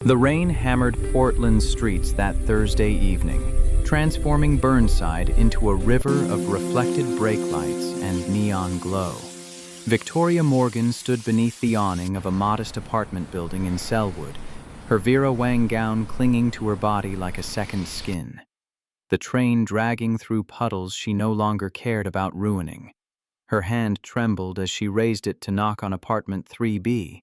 The rain hammered Portland's streets that Thursday evening, transforming Burnside into a river of reflected brake lights and neon glow. Victoria Morgan stood beneath the awning of a modest apartment building in Selwood, her Vera Wang gown clinging to her body like a second skin. The train dragging through puddles she no longer cared about ruining. Her hand trembled as she raised it to knock on apartment 3B.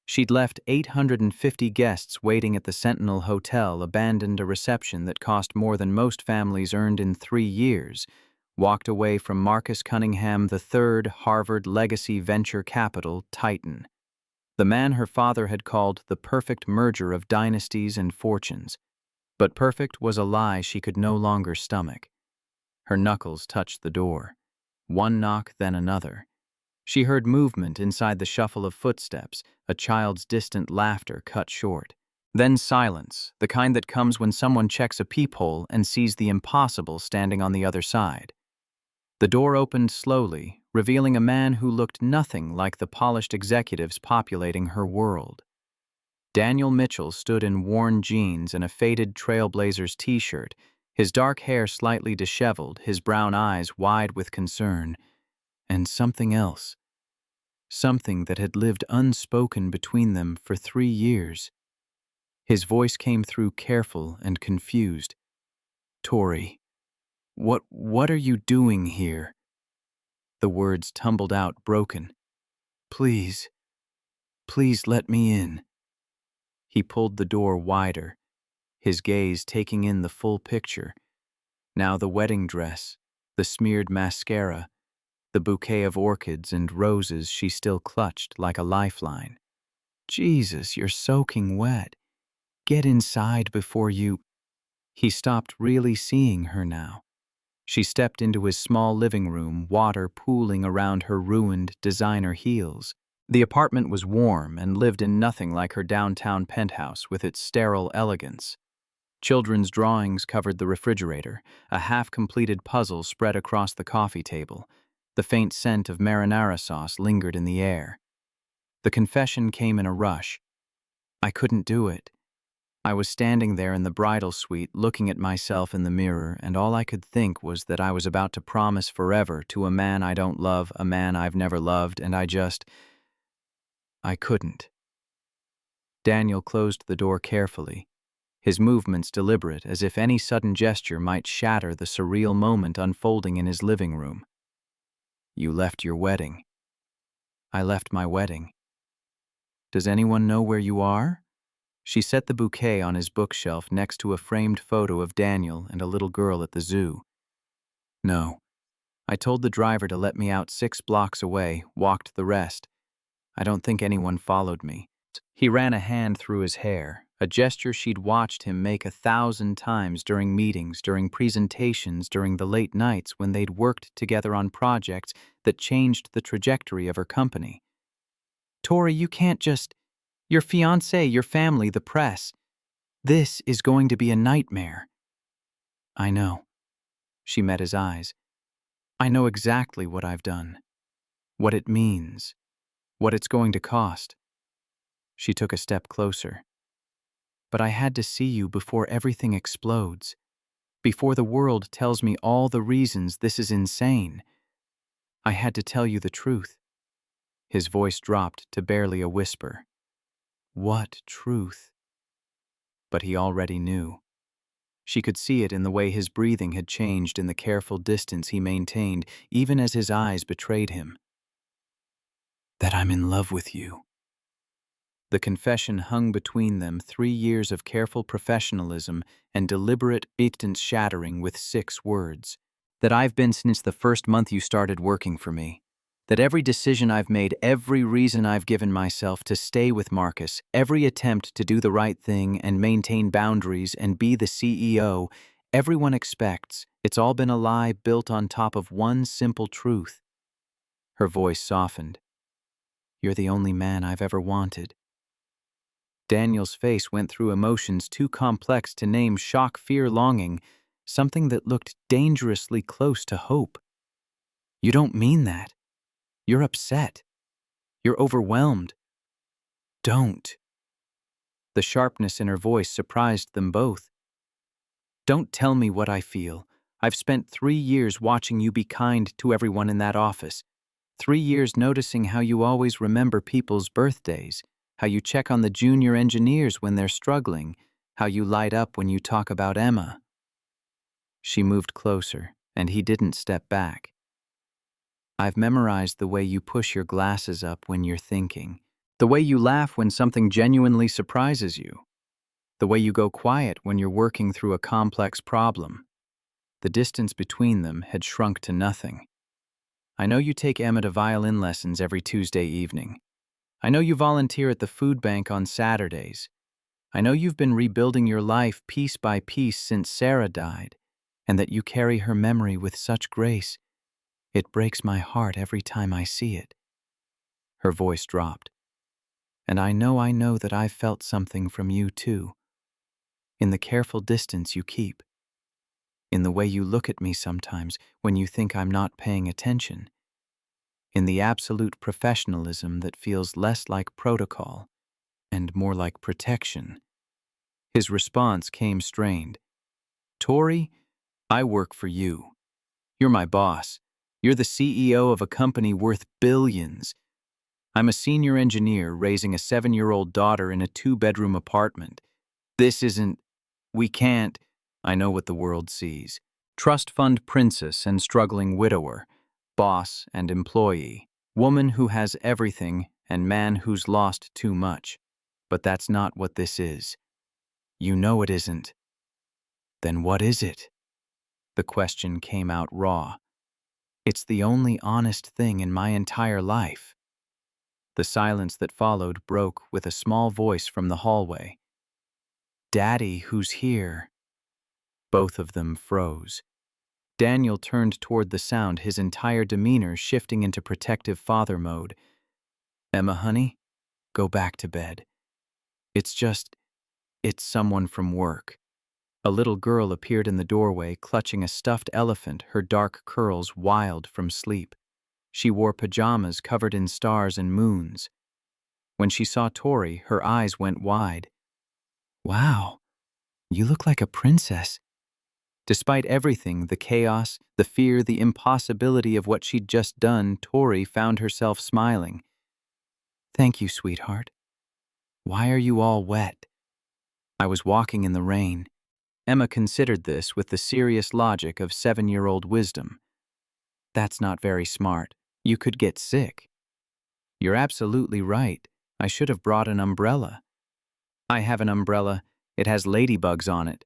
She'd left 850 guests waiting at the Sentinel Hotel, abandoned a reception that cost more than most families earned in 3 years, walked away from Marcus Cunningham III, Harvard legacy venture capital titan. The man her father had called the perfect merger of dynasties and fortunes. But perfect was a lie she could no longer stomach. Her knuckles touched the door. One knock, then another. She heard movement inside the shuffle of footsteps, a child's distant laughter cut short. Then silence, the kind that comes when someone checks a peephole and sees the impossible standing on the other side. The door opened slowly, revealing a man who looked nothing like the polished executives populating her world. Daniel Mitchell stood in worn jeans and a faded Trailblazers t-shirt, his dark hair slightly disheveled, his brown eyes wide with concern. And something else. Something that had lived unspoken between them for 3 years. His voice came through careful and confused. "Tori, what are you doing here?" The words tumbled out broken. Please let me in." He pulled the door wider, his gaze taking in the full picture. Now the wedding dress, the smeared mascara, the bouquet of orchids and roses she still clutched like a lifeline. "Jesus, you're soaking wet. Get inside before you—" He stopped really seeing her now. She stepped into his small living room, water pooling around her ruined designer heels. The apartment was warm and lived in nothing like her downtown penthouse with its sterile elegance. Children's drawings covered the refrigerator, a half-completed puzzle spread across the coffee table. The faint scent of marinara sauce lingered in the air. The confession came in a rush. I couldn't do it. I was standing there in the bridal suite looking at myself in the mirror, and all I could think was that I was about to promise forever to a man I don't love, a man I've never loved, and I couldn't. Daniel closed the door carefully, his movements deliberate, as if any sudden gesture might shatter the surreal moment unfolding in his living room. "You left your wedding." "I left my wedding." "Does anyone know where you are?" She set the bouquet on his bookshelf next to a framed photo of Daniel and a little girl at the zoo. "No. I told the driver to let me out 6 blocks away, walked the rest. I don't think anyone followed me." He ran a hand through his hair, a gesture she'd watched him make 1,000 times during meetings, during presentations, during the late nights when they'd worked together on projects that changed the trajectory of her company. "Tori, you can't just— your fiancé, your family, the press. This is going to be a nightmare." "I know." She met his eyes. "I know exactly what I've done. What it means. What it's going to cost." She took a step closer. "But I had to see you before everything explodes. Before the world tells me all the reasons this is insane. I had to tell you the truth." His voice dropped to barely a whisper. What truth? But he already knew. She could see it in the way his breathing had changed, in the careful distance he maintained, even as his eyes betrayed him. "That I'm in love with you." The confession hung between them, 3 years of careful professionalism and deliberate distance shattering with 6 words. "That I've been since the first month you started working for me. That every decision I've made, every reason I've given myself to stay with Marcus, every attempt to do the right thing and maintain boundaries and be the CEO everyone expects, it's all been a lie built on top of one simple truth." Her voice softened. "You're the only man I've ever wanted." Daniel's face went through emotions too complex to name: shock, fear, longing, something that looked dangerously close to hope. "You don't mean that. You're upset. You're overwhelmed." "Don't." The sharpness in her voice surprised them both. Don't tell me what I feel. I've spent 3 years watching you be kind to everyone in that office. 3 years noticing how you always remember people's birthdays, how you check on the junior engineers when they're struggling, how you light up when you talk about Emma. She moved closer, and he didn't step back. I've memorized the way you push your glasses up when you're thinking, the way you laugh when something genuinely surprises you, the way you go quiet when you're working through a complex problem. The distance between them had shrunk to nothing. I know you take Emma to violin lessons every Tuesday evening. I know you volunteer at the food bank on Saturdays. I know you've been rebuilding your life piece by piece since Sarah died, and that you carry her memory with such grace. It breaks my heart every time I see it. Her voice dropped. And I know that I've felt something from you too. In the careful distance you keep. In the way you look at me sometimes when you think I'm not paying attention. In the absolute professionalism that feels less like protocol and more like protection. His response came strained. Tori, I work for you. You're my boss. You're the CEO of a company worth billions. I'm a senior engineer raising a 7-year-old daughter in a 2-bedroom apartment. We can't. I know what the world sees. Trust fund princess and struggling widower, boss and employee, woman who has everything and man who's lost too much. But that's not what this is. You know it isn't. Then what is it? The question came out raw. It's the only honest thing in my entire life. The silence that followed broke with a small voice from the hallway. Daddy, who's here? Both of them froze. Daniel turned toward the sound, his entire demeanor shifting into protective father mode. Emma, honey, go back to bed. It's someone from work. A little girl appeared in the doorway, clutching a stuffed elephant, her dark curls wild from sleep. She wore pajamas covered in stars and moons. When she saw Tori, her eyes went wide. Wow, you look like a princess. Despite everything, the chaos, the fear, the impossibility of what she'd just done, Tori found herself smiling. Thank you, sweetheart. Why are you all wet? I was walking in the rain. Emma considered this with the serious logic of 7-year-old wisdom. That's not very smart. You could get sick. You're absolutely right. I should have brought an umbrella. I have an umbrella. It has ladybugs on it.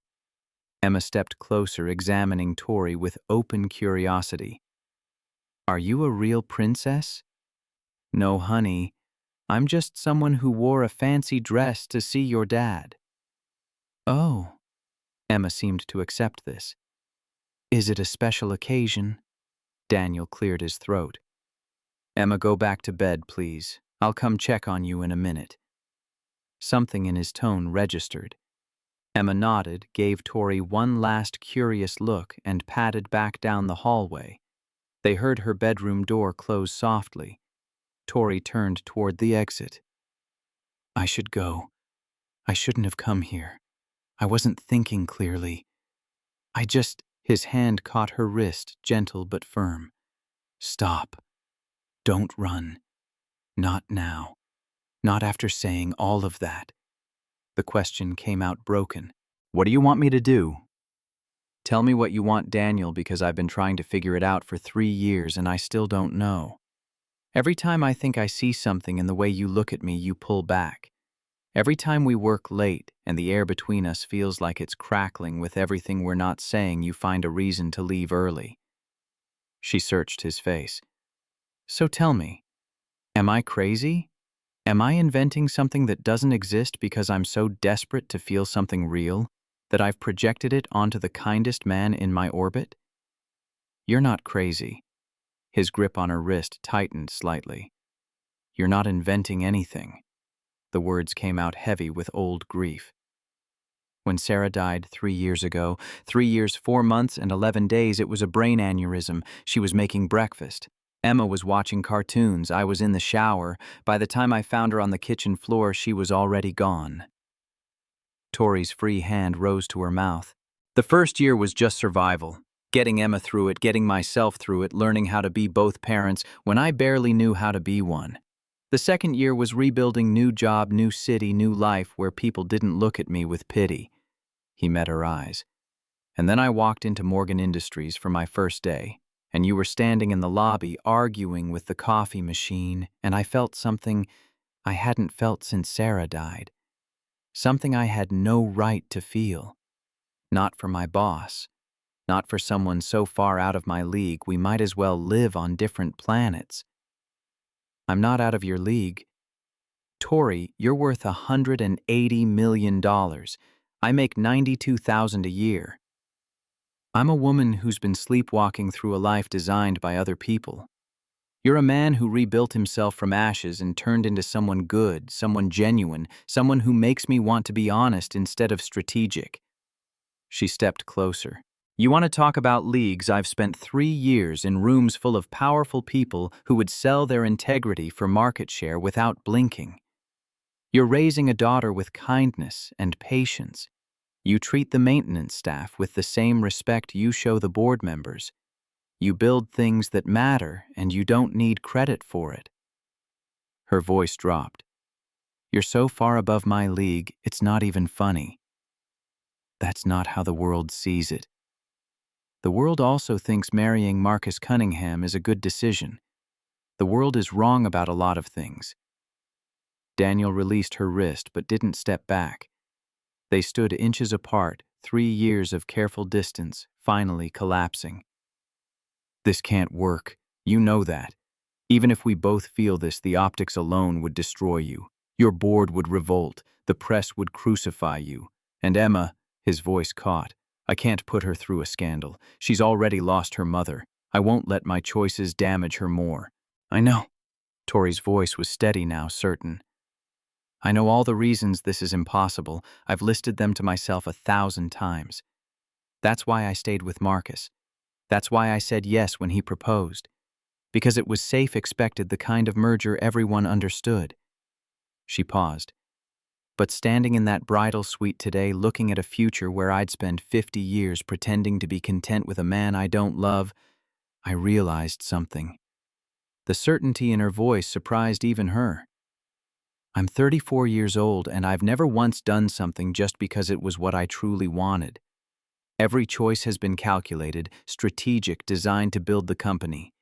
Emma stepped closer, examining Tori with open curiosity. Are you a real princess? No, honey. I'm just someone who wore a fancy dress to see your dad. Oh. Emma seemed to accept this. Is it a special occasion? Daniel cleared his throat. Emma, go back to bed, please. I'll come check on you in a minute. Something in his tone registered. Emma nodded, gave Tori one last curious look, and padded back down the hallway. They heard her bedroom door close softly. Tori turned toward the exit. I should go. I shouldn't have come here. I wasn't thinking clearly. His hand caught her wrist, gentle but firm. Stop. Don't run. Not now. Not after saying all of that. The question came out broken. What do you want me to do? Tell me what you want, Daniel, because I've been trying to figure it out for 3 years and I still don't know. Every time I think I see something in the way you look at me, you pull back. Every time we work late and the air between us feels like it's crackling with everything we're not saying, you find a reason to leave early. She searched his face. So tell me, am I crazy? Am I inventing something that doesn't exist because I'm so desperate to feel something real that I've projected it onto the kindest man in my orbit? You're not crazy. His grip on her wrist tightened slightly. You're not inventing anything. The words came out heavy with old grief. When Sarah died 3 years ago, 3 years, 4 months, and 11 days, it was a brain aneurysm. She was making breakfast. Emma was watching cartoons. I was in the shower. By the time I found her on the kitchen floor, she was already gone. Tori's free hand rose to her mouth. The first year was just survival. Getting Emma through it, getting myself through it, learning how to be both parents when I barely knew how to be one. The second year was rebuilding new job, new city, new life where people didn't look at me with pity. He met her eyes. And then I walked into Morgan Industries for my first day, and you were standing in the lobby arguing with the coffee machine, and I felt something I hadn't felt since Sarah died. Something I had no right to feel. Not for my boss. Not for someone so far out of my league we might as well live on different planets. I'm not out of your league. Tori, you're worth $180 million. I make $92,000 a year. I'm a woman who's been sleepwalking through a life designed by other people. You're a man who rebuilt himself from ashes and turned into someone good, someone genuine, someone who makes me want to be honest instead of strategic. She stepped closer. You want to talk about leagues? I've spent 3 years in rooms full of powerful people who would sell their integrity for market share without blinking. You're raising a daughter with kindness and patience. You treat the maintenance staff with the same respect you show the board members. You build things that matter, and you don't need credit for it. Her voice dropped. You're so far above my league, it's not even funny. That's not how the world sees it. The world also thinks marrying Marcus Cunningham is a good decision. The world is wrong about a lot of things. Daniel released her wrist but didn't step back. They stood inches apart, 3 years of careful distance, finally collapsing. This can't work. You know that. Even if we both feel this, the optics alone would destroy you. Your board would revolt. The press would crucify you. And Emma, his voice caught. I can't put her through a scandal. She's already lost her mother. I won't let my choices damage her more. I know. Tori's voice was steady now, certain. I know all the reasons this is impossible. I've listed them to myself 1,000 times. That's why I stayed with Marcus. That's why I said yes when he proposed. Because it was safe, expected, the kind of merger everyone understood. She paused. But standing in that bridal suite today, looking at a future where I'd spend 50 years pretending to be content with a man I don't love, I realized something. The certainty in her voice surprised even her. I'm 34 years old, and I've never once done something just because it was what I truly wanted. Every choice has been calculated, strategic, designed to build the company.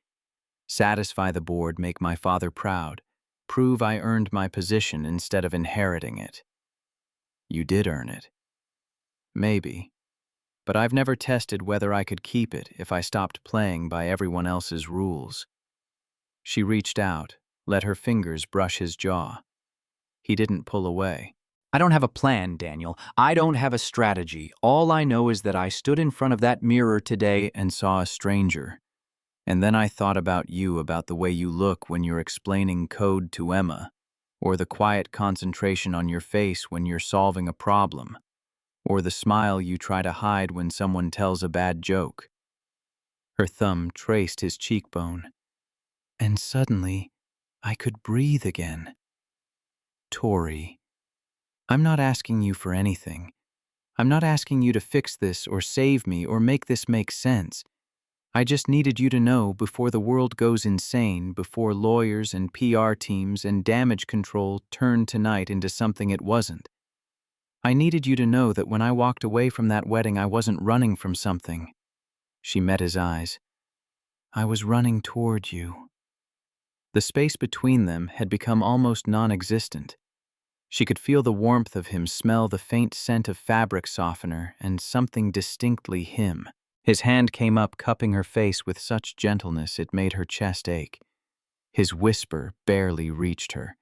Satisfy the board, make my father proud. Prove I earned my position instead of inheriting it. You did earn it. Maybe. But I've never tested whether I could keep it if I stopped playing by everyone else's rules. She reached out, let her fingers brush his jaw. He didn't pull away. I don't have a plan, Daniel. I don't have a strategy. All I know is that I stood in front of that mirror today and saw a stranger. And then I thought about you, about the way you look when you're explaining code to Emma, or the quiet concentration on your face when you're solving a problem, or the smile you try to hide when someone tells a bad joke. Her thumb traced his cheekbone. And suddenly, I could breathe again. Tori, I'm not asking you for anything. I'm not asking you to fix this or save me or make this make sense. I just needed you to know before the world goes insane, before lawyers and PR teams and damage control turn tonight into something it wasn't. I needed you to know that when I walked away from that wedding, I wasn't running from something. She met his eyes. I was running toward you. The space between them had become almost non-existent. She could feel the warmth of him, smell the faint scent of fabric softener, and something distinctly him. His hand came up, cupping her face with such gentleness it made her chest ache. His whisper barely reached her.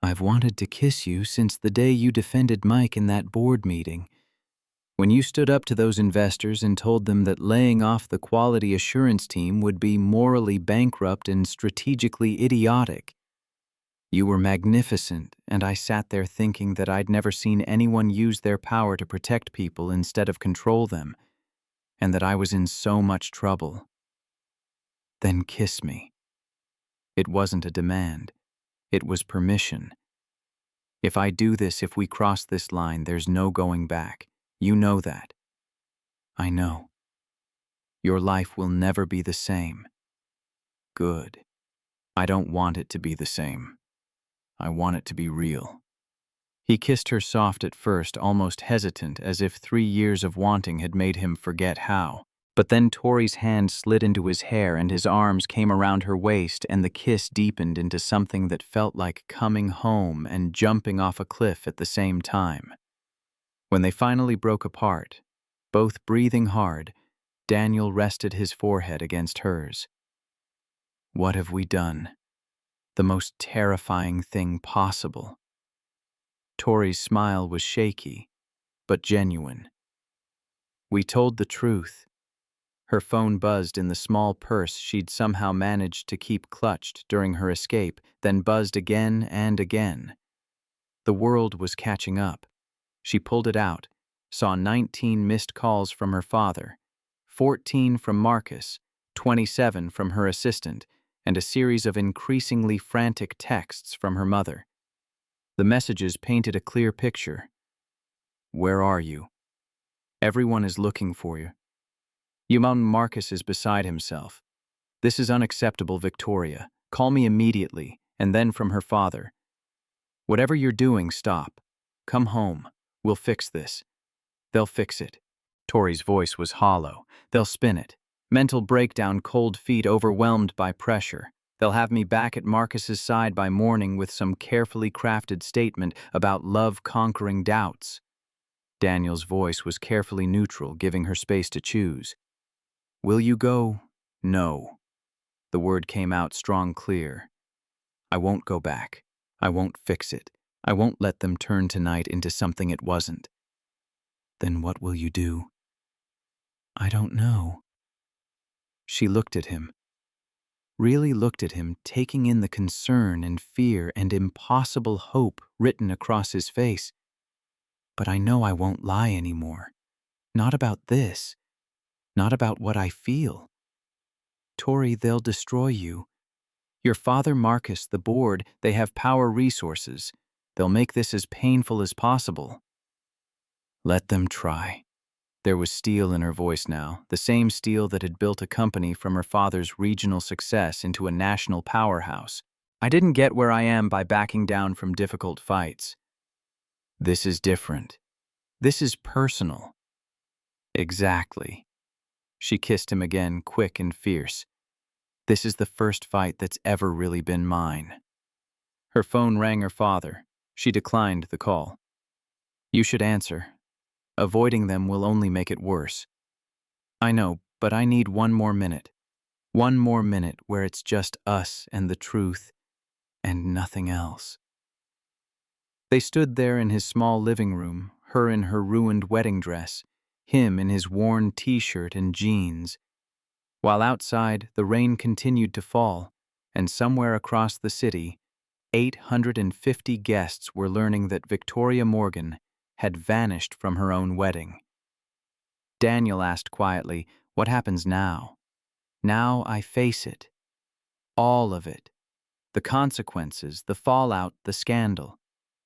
I've wanted to kiss you since the day you defended Mike in that board meeting. When you stood up to those investors and told them that laying off the quality assurance team would be morally bankrupt and strategically idiotic. You were magnificent, and I sat there thinking that I'd never seen anyone use their power to protect people instead of control them, and that I was in so much trouble. Then kiss me. It wasn't a demand. It was permission. If I do this, if we cross this line, there's no going back. You know that. I know. Your life will never be the same. Good. I don't want it to be the same. I want it to be real. He kissed her soft at first, almost hesitant, as if 3 years of wanting had made him forget how. But then Tori's hand slid into his hair and his arms came around her waist, and the kiss deepened into something that felt like coming home and jumping off a cliff at the same time. When they finally broke apart, both breathing hard, Daniel rested his forehead against hers. What have we done? The most terrifying thing possible. Tori's smile was shaky, but genuine. We told the truth. Her phone buzzed in the small purse she'd somehow managed to keep clutched during her escape, then buzzed again and again. The world was catching up. She pulled it out, saw 19 missed calls from her father, 14 from Marcus, 27 from her assistant, and a series of increasingly frantic texts from her mother. The messages painted a clear picture. Where are you? Everyone is looking for you. Marcus is beside himself. This is unacceptable, Victoria. Call me immediately. And then from her father. Whatever you're doing, stop. Come home. We'll fix this. They'll fix it. Tori's voice was hollow. They'll spin it. Mental breakdown, cold feet overwhelmed by pressure. They'll have me back at Marcus's side by morning with some carefully crafted statement about love conquering doubts. Daniel's voice was carefully neutral, giving her space to choose. Will you go? No. The word came out strong, clear. I won't go back. I won't fix it. I won't let them turn tonight into something it wasn't. Then what will you do? I don't know. She looked at him. Really looked at him, taking in the concern and fear and impossible hope written across his face. But I know I won't lie anymore. Not about this. Not about what I feel. Tori, they'll destroy you. Your father, Marcus, the board, they have power resources. They'll make this as painful as possible. Let them try. There was steel in her voice now, the same steel that had built a company from her father's regional success into a national powerhouse. I didn't get where I am by backing down from difficult fights. This is different. This is personal. Exactly. She kissed him again, quick and fierce. This is the first fight that's ever really been mine. Her phone rang her father. She declined the call. You should answer. Avoiding them will only make it worse. I know, but I need one more minute. One more minute where it's just us and the truth, and nothing else. They stood there in his small living room, her in her ruined wedding dress, him in his worn t-shirt and jeans, while outside the rain continued to fall, and somewhere across the city, 850 guests were learning that Victoria Morgan had vanished from her own wedding. Daniel asked quietly, what happens now? Now I face it. All of it. The consequences, the fallout, the scandal.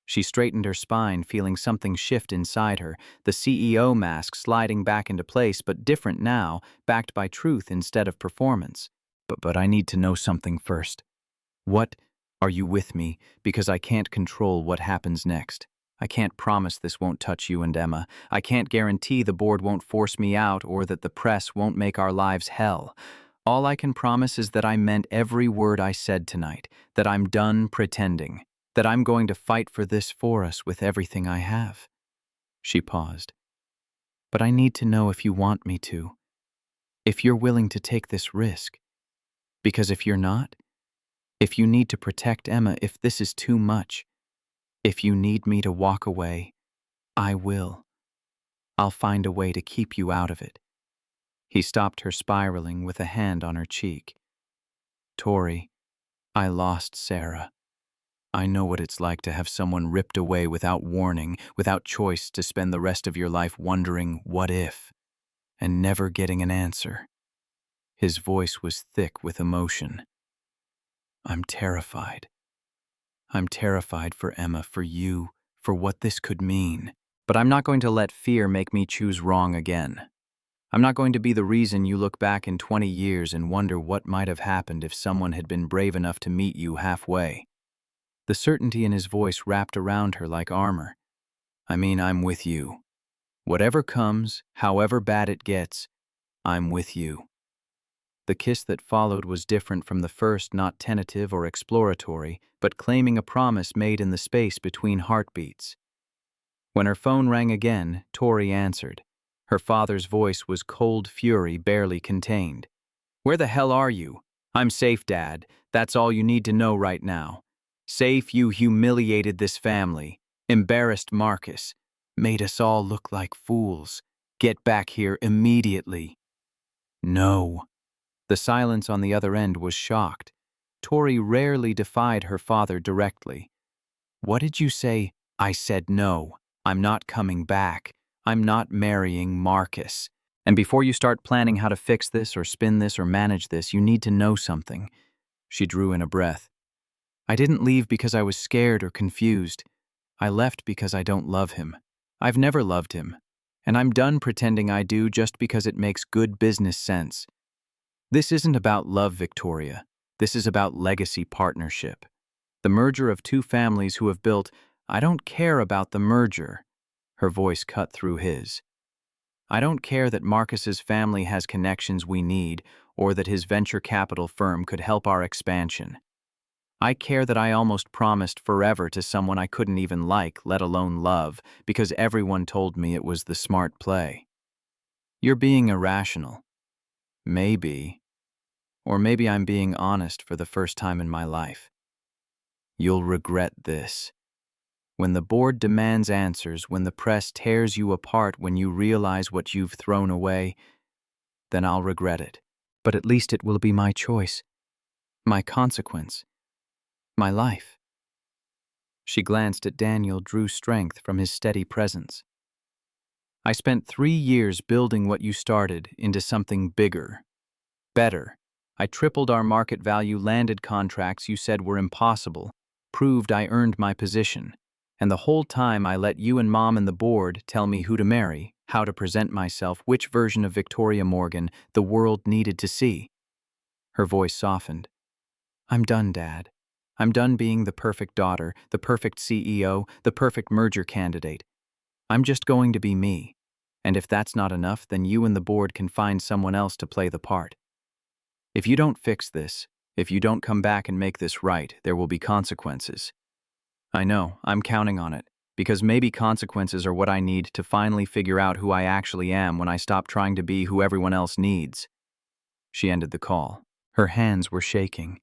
She straightened her spine, feeling something shift inside her, the CEO mask sliding back into place, but different now, backed by truth instead of performance. But I need to know something first. What? Are you with me? Because I can't control what happens next. I can't promise this won't touch you and Emma. I can't guarantee the board won't force me out or that the press won't make our lives hell. All I can promise is that I meant every word I said tonight, that I'm done pretending. That I'm going to fight for this for us with everything I have. She paused. But I need to know if you want me to. If you're willing to take this risk. Because if you're not, if you need to protect Emma, if this is too much, if you need me to walk away, I will. I'll find a way to keep you out of it. He stopped her spiraling with a hand on her cheek. Tori, I lost Sarah. I know what it's like to have someone ripped away without warning, without choice, to spend the rest of your life wondering, what if, and never getting an answer. His voice was thick with emotion. I'm terrified. I'm terrified for Emma, for you, for what this could mean. But I'm not going to let fear make me choose wrong again. I'm not going to be the reason you look back in 20 years and wonder what might have happened if someone had been brave enough to meet you halfway. The certainty in his voice wrapped around her like armor. I'm with you. Whatever comes, however bad it gets, I'm with you. The kiss that followed was different from the first, not tentative or exploratory, but claiming a promise made in the space between heartbeats. When her phone rang again, Tori answered. Her father's voice was cold fury barely contained. "Where the hell are you?" "I'm safe, Dad. That's all you need to know right now. Safe. You humiliated this family, embarrassed Marcus, made us all look like fools. Get back here immediately." "No." The silence on the other end was shocked. Tori rarely defied her father directly. "What did you say?" "I said no. I'm not coming back. I'm not marrying Marcus. And before you start planning how to fix this or spin this or manage this, you need to know something." She drew in a breath. "I didn't leave because I was scared or confused. I left because I don't love him. I've never loved him. And I'm done pretending I do just because it makes good business sense. This isn't about love, Victoria. This is about legacy partnership. The merger of two families who have built. I don't care about the merger." Her voice cut through his. "I don't care that Marcus's family has connections we need or that his venture capital firm could help our expansion. I care that I almost promised forever to someone I couldn't even like, let alone love, because everyone told me it was the smart play." "You're being irrational." "Maybe. Or maybe I'm being honest for the first time in my life. You'll regret this. When the board demands answers, when the press tears you apart, when you realize what you've thrown away, then I'll regret it. But at least it will be my choice, my consequence, my life." She glanced at Daniel, drew strength from his steady presence. "I spent 3 years building what you started into something bigger, better. I tripled our market value, landed contracts you said were impossible, proved I earned my position. And the whole time I let you and Mom and the board tell me who to marry, how to present myself, which version of Victoria Morgan the world needed to see." Her voice softened. "I'm done, Dad. I'm done being the perfect daughter, the perfect CEO, the perfect merger candidate. I'm just going to be me. And if that's not enough, then you and the board can find someone else to play the part. If you don't fix this, if you don't come back and make this right, there will be consequences. I know, I'm counting on it, because maybe consequences are what I need to finally figure out who I actually am when I stop trying to be who everyone else needs." She ended the call. Her hands were shaking.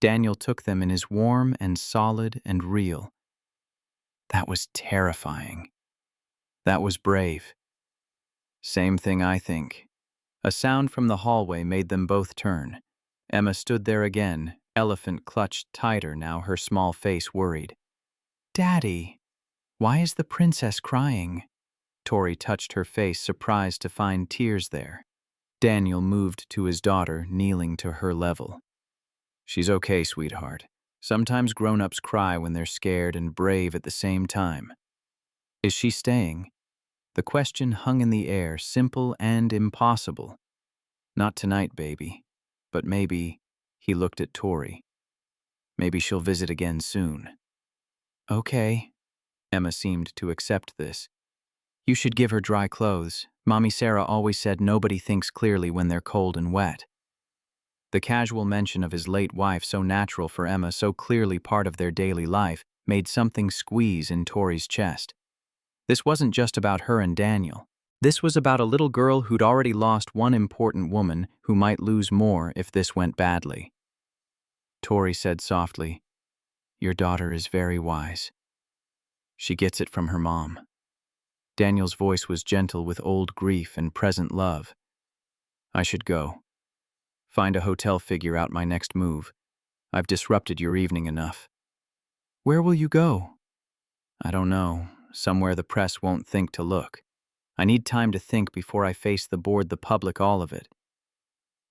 Daniel took them in his warm and solid and real. That was terrifying. That was brave. "Same thing, I think." A sound from the hallway made them both turn. Emma stood there again, elephant clutched tighter now, her small face worried. "Daddy, why is the princess crying?" Tori touched her face, surprised to find tears there. Daniel moved to his daughter, kneeling to her level. "She's okay, sweetheart. Sometimes grown-ups cry when they're scared and brave at the same time." "Is she staying?" The question hung in the air, simple and impossible. "Not tonight, baby. But maybe," he looked at Tori, "maybe she'll visit again soon." "Okay." Emma seemed to accept this. "You should give her dry clothes. Mommy Sarah always said nobody thinks clearly when they're cold and wet." The casual mention of his late wife, so natural for Emma, so clearly part of their daily life, made something squeeze in Tori's chest. This wasn't just about her and Daniel. This was about a little girl who'd already lost one important woman who might lose more if this went badly. Tori said softly, "Your daughter is very wise. She gets it from her mom." Daniel's voice was gentle with old grief and present love. "I should go. Find a hotel, figure out my next move. I've disrupted your evening enough." "Where will you go?" "I don't know. Somewhere the press won't think to look. I need time to think before I face the board, the public, all of it."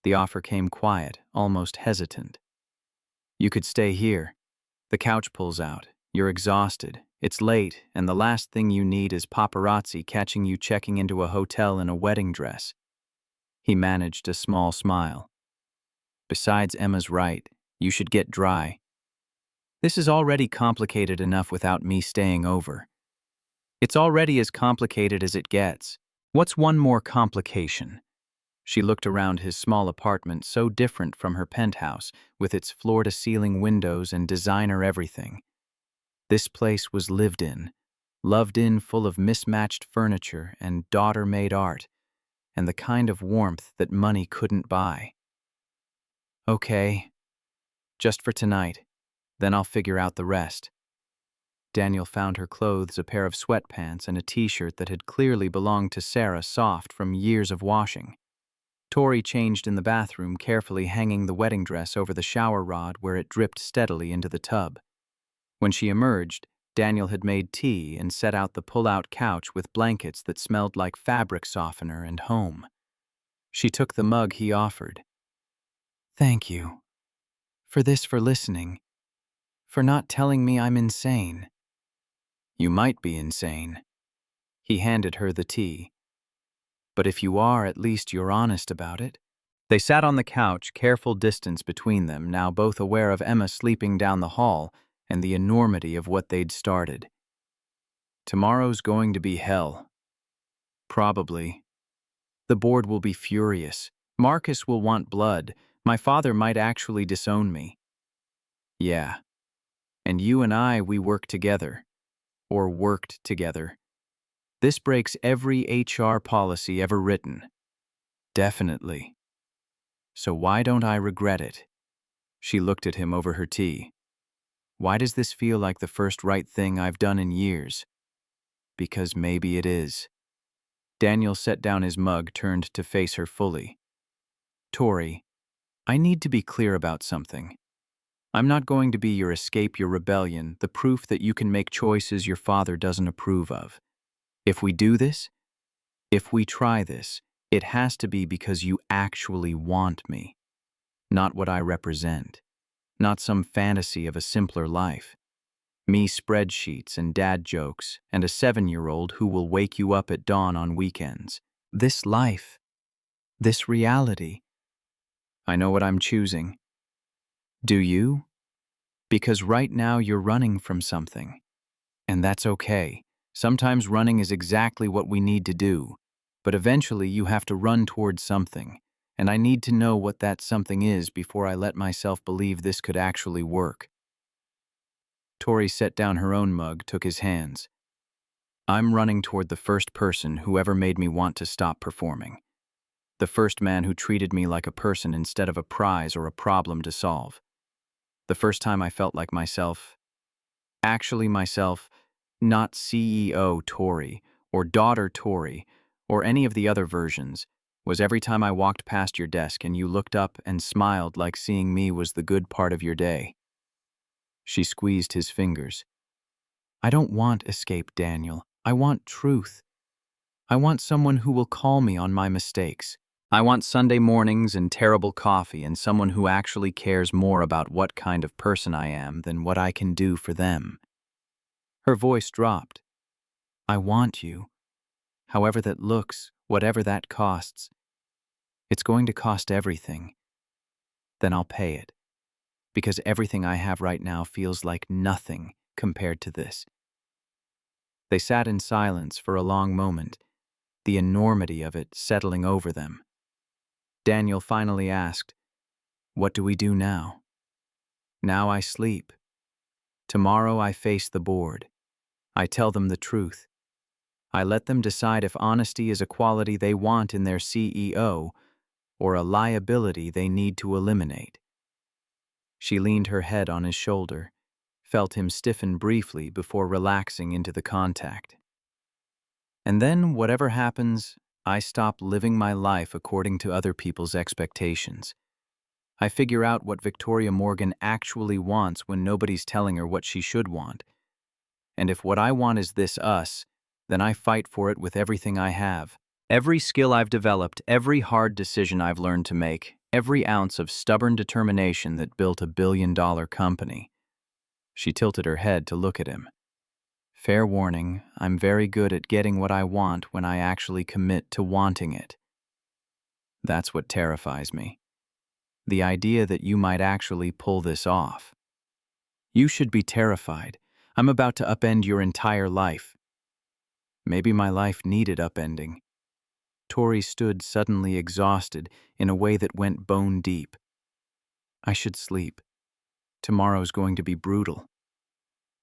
The offer came quiet, almost hesitant. "You could stay here." The couch pulls out. You're exhausted. It's late, and the last thing you need is paparazzi catching you checking into a hotel in a wedding dress. He managed a small smile. Besides, Emma's right. You should get dry. This is already complicated enough without me staying over. It's already as complicated as it gets. What's one more complication? She looked around his small apartment, so different from her penthouse, with its floor-to-ceiling windows and designer everything. This place was lived in, loved in, full of mismatched furniture and daughter-made art, and the kind of warmth that money couldn't buy. Okay, just for tonight. Then I'll figure out the rest. Daniel found her clothes, a pair of sweatpants and a t-shirt that had clearly belonged to Sarah, soft from years of washing. Tori changed in the bathroom, carefully hanging the wedding dress over the shower rod where it dripped steadily into the tub. When she emerged, Daniel had made tea and set out the pull-out couch with blankets that smelled like fabric softener and home. She took the mug he offered. Thank you. For listening. For not telling me I'm insane. You might be insane. He handed her the tea. But if you are, at least you're honest about it. They sat on the couch, careful distance between them, now both aware of Emma sleeping down the hall and the enormity of what they'd started. Tomorrow's going to be hell. Probably. The board will be furious. Marcus will want blood. My father might actually disown me. Yeah. And you and I, we work together. Or worked together. This breaks every HR policy ever written. Definitely. So why don't I regret it? She looked at him over her tea. Why does this feel like the first right thing I've done in years? Because maybe it is. Daniel set down his mug, turned to face her fully. Tori, I need to be clear about something. I'm not going to be your escape, your rebellion, the proof that you can make choices your father doesn't approve of. If we do this, if we try this, it has to be because you actually want me, not what I represent, not some fantasy of a simpler life. Me spreadsheets and dad jokes and a 7-year-old who will wake you up at dawn on weekends. This life, this reality. I know what I'm choosing. Do you? Because right now you're running from something. And that's okay. Sometimes running is exactly what we need to do, but eventually you have to run towards something, and I need to know what that something is before I let myself believe this could actually work. Tori set down her own mug, took his hands. I'm running toward the first person who ever made me want to stop performing. The first man who treated me like a person instead of a prize or a problem to solve. The first time I felt like myself. Actually myself. Not CEO Tori, or daughter Tori, or any of the other versions, was every time I walked past your desk and you looked up and smiled like seeing me was the good part of your day. She squeezed his fingers. I don't want escape, Daniel. I want truth. I want someone who will call me on my mistakes. I want Sunday mornings and terrible coffee and someone who actually cares more about what kind of person I am than what I can do for them. Her voice dropped. I want you. However that looks, whatever that costs. It's going to cost everything. Then I'll pay it. Because everything I have right now feels like nothing compared to this. They sat in silence for a long moment, the enormity of it settling over them. Daniel finally asked, What do we do now? Now I sleep. Tomorrow I face the board. I tell them the truth. I let them decide if honesty is a quality they want in their CEO or a liability they need to eliminate. She leaned her head on his shoulder, felt him stiffen briefly before relaxing into the contact. And then, whatever happens, I stop living my life according to other people's expectations. I figure out what Victoria Morgan actually wants when nobody's telling her what she should want. And if what I want is this us, then I fight for it with everything I have. Every skill I've developed, every hard decision I've learned to make, every ounce of stubborn determination that built a billion-dollar company. She tilted her head to look at him. Fair warning, I'm very good at getting what I want when I actually commit to wanting it. That's what terrifies me. The idea that you might actually pull this off. You should be terrified. I'm about to upend your entire life. Maybe my life needed upending. Tori stood suddenly exhausted in a way that went bone deep. I should sleep. Tomorrow's going to be brutal.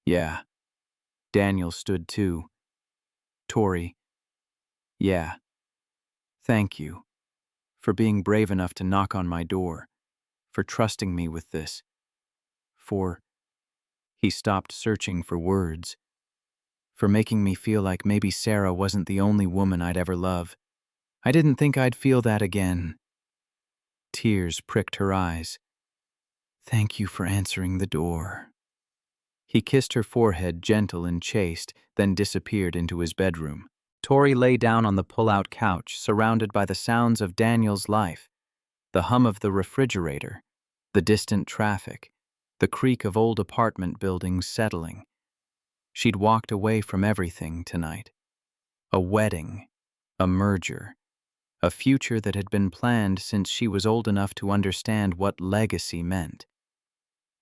Yeah. Daniel stood too. Tori. Yeah. Thank you. For being brave enough to knock on my door. For trusting me with this. For... He stopped searching for words. For making me feel like maybe Sarah wasn't the only woman I'd ever love. I didn't think I'd feel that again. Tears pricked her eyes. Thank you for answering the door. He kissed her forehead, gentle and chaste, then disappeared into his bedroom. Tori lay down on the pull-out couch, surrounded by the sounds of Daniel's life, the hum of the refrigerator, the distant traffic, the creak of old apartment buildings settling. She'd walked away from everything tonight. A wedding, a merger, a future that had been planned since she was old enough to understand what legacy meant.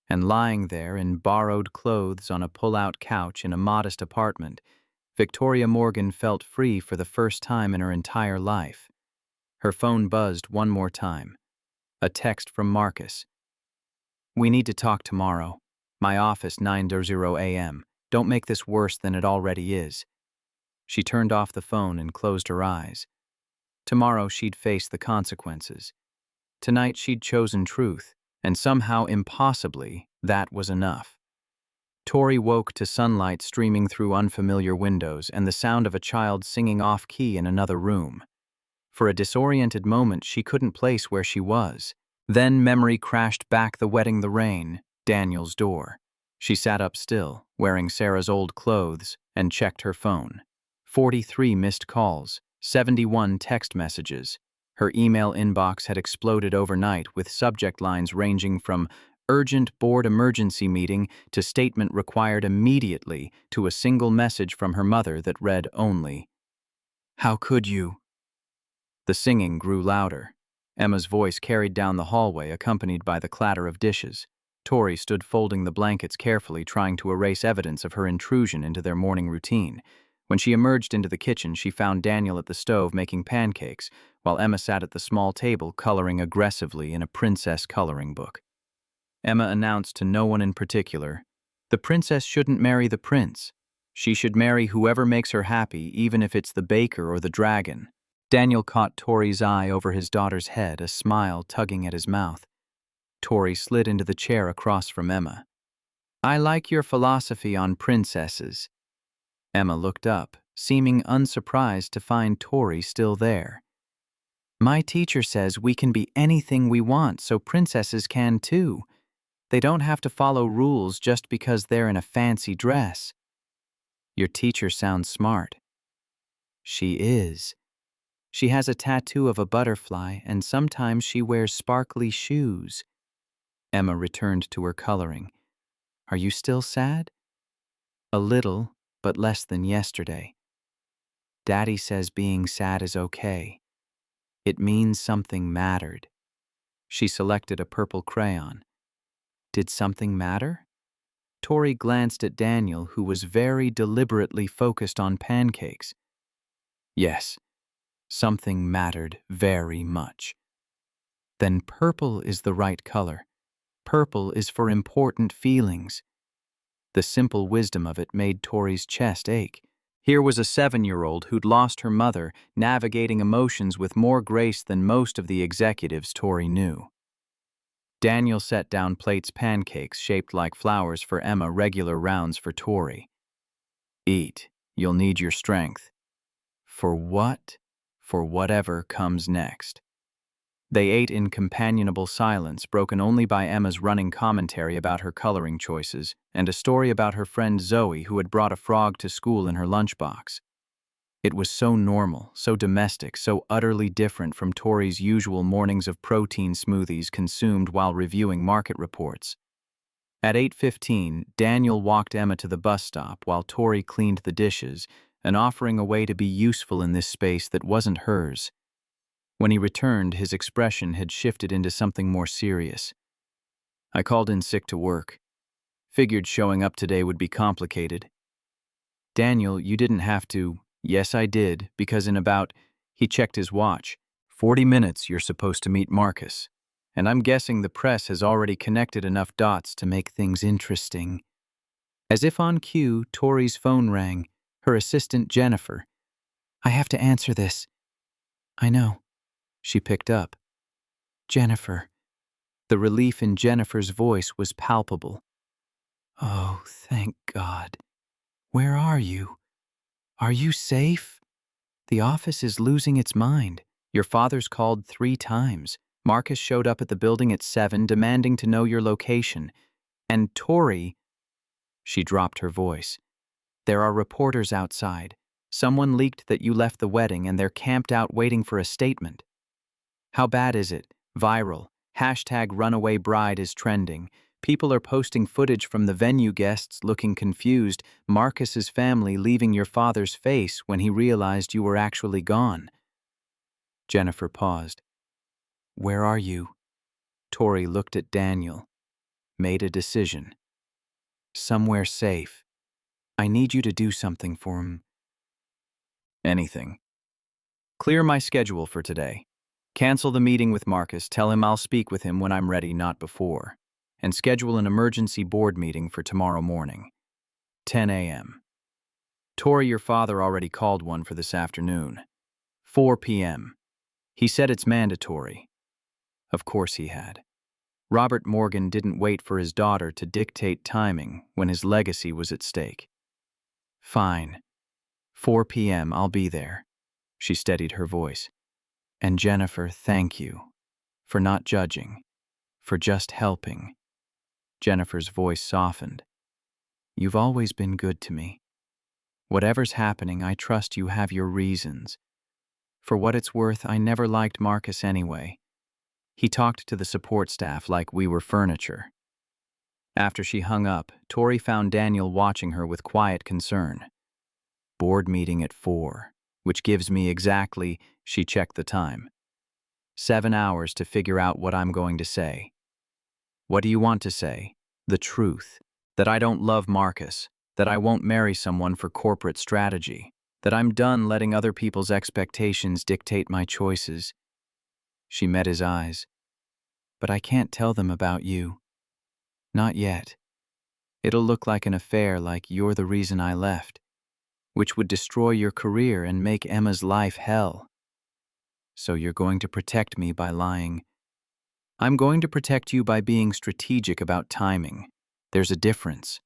And lying there in borrowed clothes on a pull-out couch in a modest apartment, Victoria Morgan felt free for the first time in her entire life. Her phone buzzed one more time. A text from Marcus. We need to talk tomorrow. My office, 9:00 a.m. Don't make this worse than it already is. She turned off the phone and closed her eyes. Tomorrow she'd face the consequences. Tonight she'd chosen truth, and somehow, impossibly, that was enough. Tori woke to sunlight streaming through unfamiliar windows and the sound of a child singing off-key in another room. For a disoriented moment, she couldn't place where she was. Then memory crashed back, the wedding, the rain, Daniel's door. She sat up still, wearing Sarah's old clothes, and checked her phone. 43 missed calls, 71 text messages. Her email inbox had exploded overnight with subject lines ranging from urgent board emergency meeting to statement required immediately to a single message from her mother that read only, "How could you?" The singing grew louder. Emma's voice carried down the hallway, accompanied by the clatter of dishes. Tori stood folding the blankets carefully, trying to erase evidence of her intrusion into their morning routine. When she emerged into the kitchen, she found Daniel at the stove making pancakes, while Emma sat at the small table coloring aggressively in a princess coloring book. Emma announced to no one in particular, "The princess shouldn't marry the prince. She should marry whoever makes her happy, even if it's the baker or the dragon." Daniel caught Tori's eye over his daughter's head, a smile tugging at his mouth. Tori slid into the chair across from Emma. "I like your philosophy on princesses." Emma looked up, seeming unsurprised to find Tori still there. "My teacher says we can be anything we want, so princesses can too. They don't have to follow rules just because they're in a fancy dress." "Your teacher sounds smart." "She is. She has a tattoo of a butterfly, and sometimes she wears sparkly shoes." Emma returned to her coloring. "Are you still sad?" "A little, but less than yesterday. Daddy says being sad is okay. It means something mattered." She selected a purple crayon. "Did something matter?" Tori glanced at Daniel, who was very deliberately focused on pancakes. "Yes, something mattered very much." "Then purple is the right color. Purple is for important feelings." The simple wisdom of it made Tori's chest ache. Here was a 7-year-old who'd lost her mother, navigating emotions with more grace than most of the executives Tori knew. Daniel set down plates pancakes shaped like flowers for Emma, regular rounds for Tori. "Eat. You'll need your strength." "For what?" "For whatever comes next." They ate in companionable silence, broken only by Emma's running commentary about her coloring choices and a story about her friend Zoe, who had brought a frog to school in her lunchbox. It was so normal, so domestic, so utterly different from Tori's usual mornings of protein smoothies consumed while reviewing market reports. At 8:15, Daniel walked Emma to the bus stop while Tori cleaned the dishes and offering a way to be useful in this space that wasn't hers. When he returned, his expression had shifted into something more serious. I called in sick to work. Figured showing up today would be complicated. Daniel, you didn't have to. Yes, I did, because in about, he checked his watch, 40 minutes you're supposed to meet Marcus. And I'm guessing the press has already connected enough dots to make things interesting. As if on cue, Tori's phone rang, her assistant Jennifer. I have to answer this. I know. She picked up. Jennifer. The relief in Jennifer's voice was palpable. Oh, thank God. Where are you? Are you safe? The office is losing its mind. Your father's called 3 times. Marcus showed up at the building at 7, demanding to know your location. And Tori, she dropped her voice. There are reporters outside. Someone leaked that you left the wedding and they're camped out waiting for a statement. How bad is it? Viral. #runaway bride is trending. People are posting footage from the venue guests looking confused, Marcus's family leaving your father's face when he realized you were actually gone. Jennifer paused. Where are you? Tori looked at Daniel. Made a decision. Somewhere safe. I need you to do something for him. Anything. Clear my schedule for today. Cancel the meeting with Marcus, tell him I'll speak with him when I'm ready, not before. And schedule an emergency board meeting for tomorrow morning. 10 a.m. Tori, your father already called one for this afternoon. 4 p.m. He said it's mandatory. Of course he had. Robert Morgan didn't wait for his daughter to dictate timing when his legacy was at stake. Fine. 4 p.m. I'll be there. She steadied her voice. And Jennifer, thank you. For not judging. For just helping. Jennifer's voice softened. You've always been good to me. Whatever's happening, I trust you have your reasons. For what it's worth, I never liked Marcus anyway. He talked to the support staff like we were furniture. After she hung up, Tori found Daniel watching her with quiet concern. Board meeting at 4, which gives me exactly, she checked the time, 7 hours to figure out what I'm going to say. What do you want to say? The truth. That I don't love Marcus. That I won't marry someone for corporate strategy. That I'm done letting other people's expectations dictate my choices. She met his eyes. But I can't tell them about you. Not yet. It'll look like an affair, like you're the reason I left, which would destroy your career and make Emma's life hell. So you're going to protect me by lying. I'm going to protect you by being strategic about timing. There's a difference.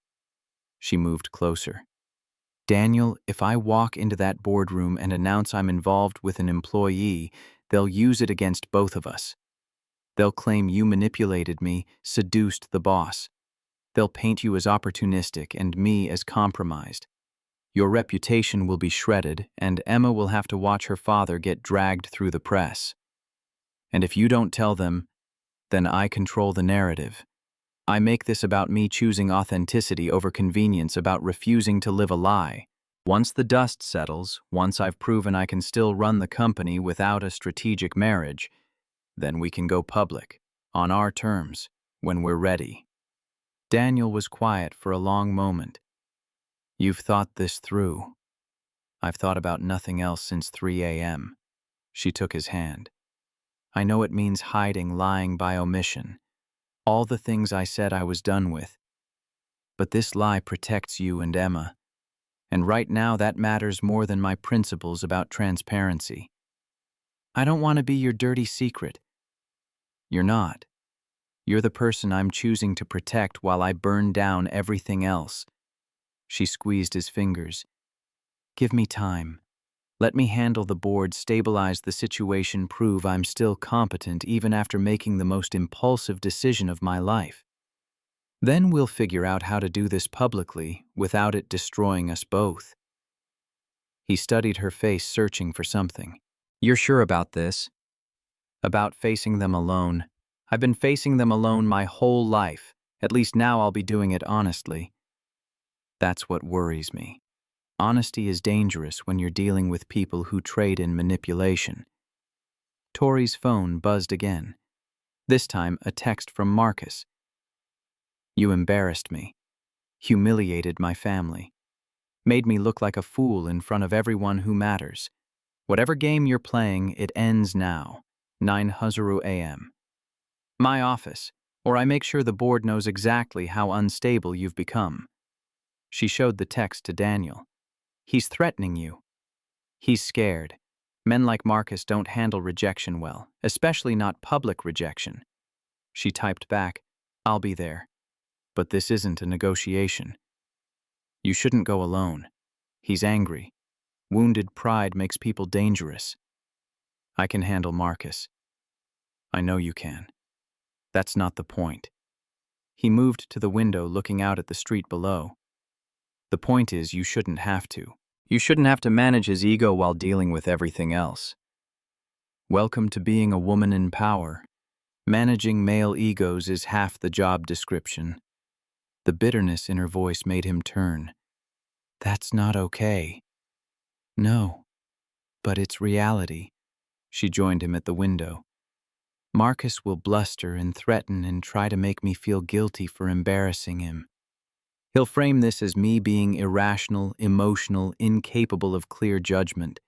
She moved closer. Daniel, if I walk into that boardroom and announce I'm involved with an employee, they'll use it against both of us. They'll claim you manipulated me, seduced the boss. They'll paint you as opportunistic and me as compromised. Your reputation will be shredded, and Emma will have to watch her father get dragged through the press. And if you don't tell them, then I control the narrative. I make this about me choosing authenticity over convenience, about refusing to live a lie. Once the dust settles, once I've proven I can still run the company without a strategic marriage, then we can go public, on our terms, when we're ready. Daniel was quiet for a long moment. You've thought this through. I've thought about nothing else since 3 a.m. She took his hand. I know it means hiding, lying by omission. All the things I said I was done with. But this lie protects you and Emma. And right now that matters more than my principles about transparency. I don't want to be your dirty secret. You're not. You're the person I'm choosing to protect while I burn down everything else. She squeezed his fingers. Give me time. Let me handle the board, stabilize the situation, prove I'm still competent even after making the most impulsive decision of my life. Then we'll figure out how to do this publicly without it destroying us both. He studied her face, searching for something. You're sure about this? About facing them alone. I've been facing them alone my whole life. At least now I'll be doing it honestly. That's what worries me. Honesty is dangerous when you're dealing with people who trade in manipulation. Tori's phone buzzed again. This time, a text from Marcus. You embarrassed me, humiliated my family, made me look like a fool in front of everyone who matters. Whatever game you're playing, it ends now, 9:00 a.m. My office, or I make sure the board knows exactly how unstable you've become. She showed the text to Daniel. He's threatening you. He's scared. Men like Marcus don't handle rejection well, especially not public rejection. She typed back, I'll be there. But this isn't a negotiation. You shouldn't go alone. He's angry. Wounded pride makes people dangerous. I can handle Marcus. I know you can. That's not the point. He moved to the window looking out at the street below. The point is you shouldn't have to. You shouldn't have to manage his ego while dealing with everything else. Welcome to being a woman in power. Managing male egos is half the job description. The bitterness in her voice made him turn. That's not okay. No, but it's reality. She joined him at the window. Marcus will bluster and threaten and try to make me feel guilty for embarrassing him. He'll frame this as me being irrational, emotional, incapable of clear judgment.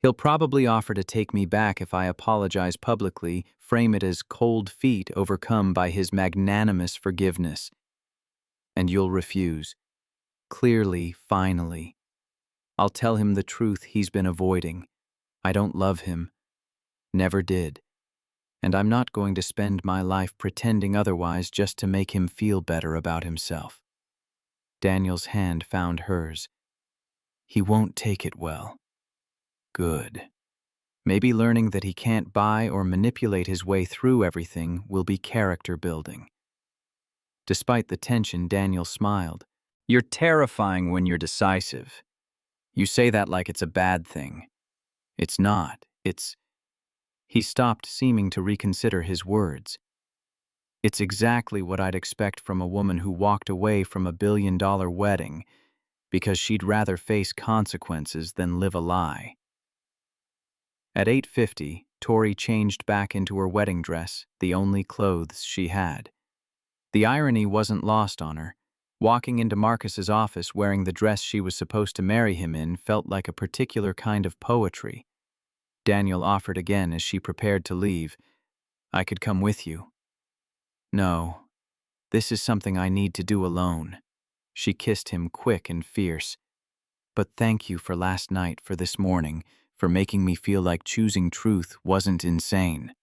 He'll probably offer to take me back if I apologize publicly, frame it as cold feet overcome by his magnanimous forgiveness. And you'll refuse. Clearly, finally. I'll tell him the truth he's been avoiding. I don't love him. Never did. And I'm not going to spend my life pretending otherwise just to make him feel better about himself. Daniel's hand found hers. He won't take it well. Good. Maybe learning that he can't buy or manipulate his way through everything will be character building. Despite the tension, Daniel smiled. You're terrifying when you're decisive. You say that like it's a bad thing. It's not. It's... He stopped, seeming to reconsider his words. It's exactly what I'd expect from a woman who walked away from a billion-dollar wedding because she'd rather face consequences than live a lie. At 8:50, Tori changed back into her wedding dress, the only clothes she had. The irony wasn't lost on her. Walking into Marcus's office wearing the dress she was supposed to marry him in felt like a particular kind of poetry. Daniel offered again as she prepared to leave. I could come with you. No, this is something I need to do alone. She kissed him quick and fierce. But thank you for last night, for this morning, for making me feel like choosing truth wasn't insane.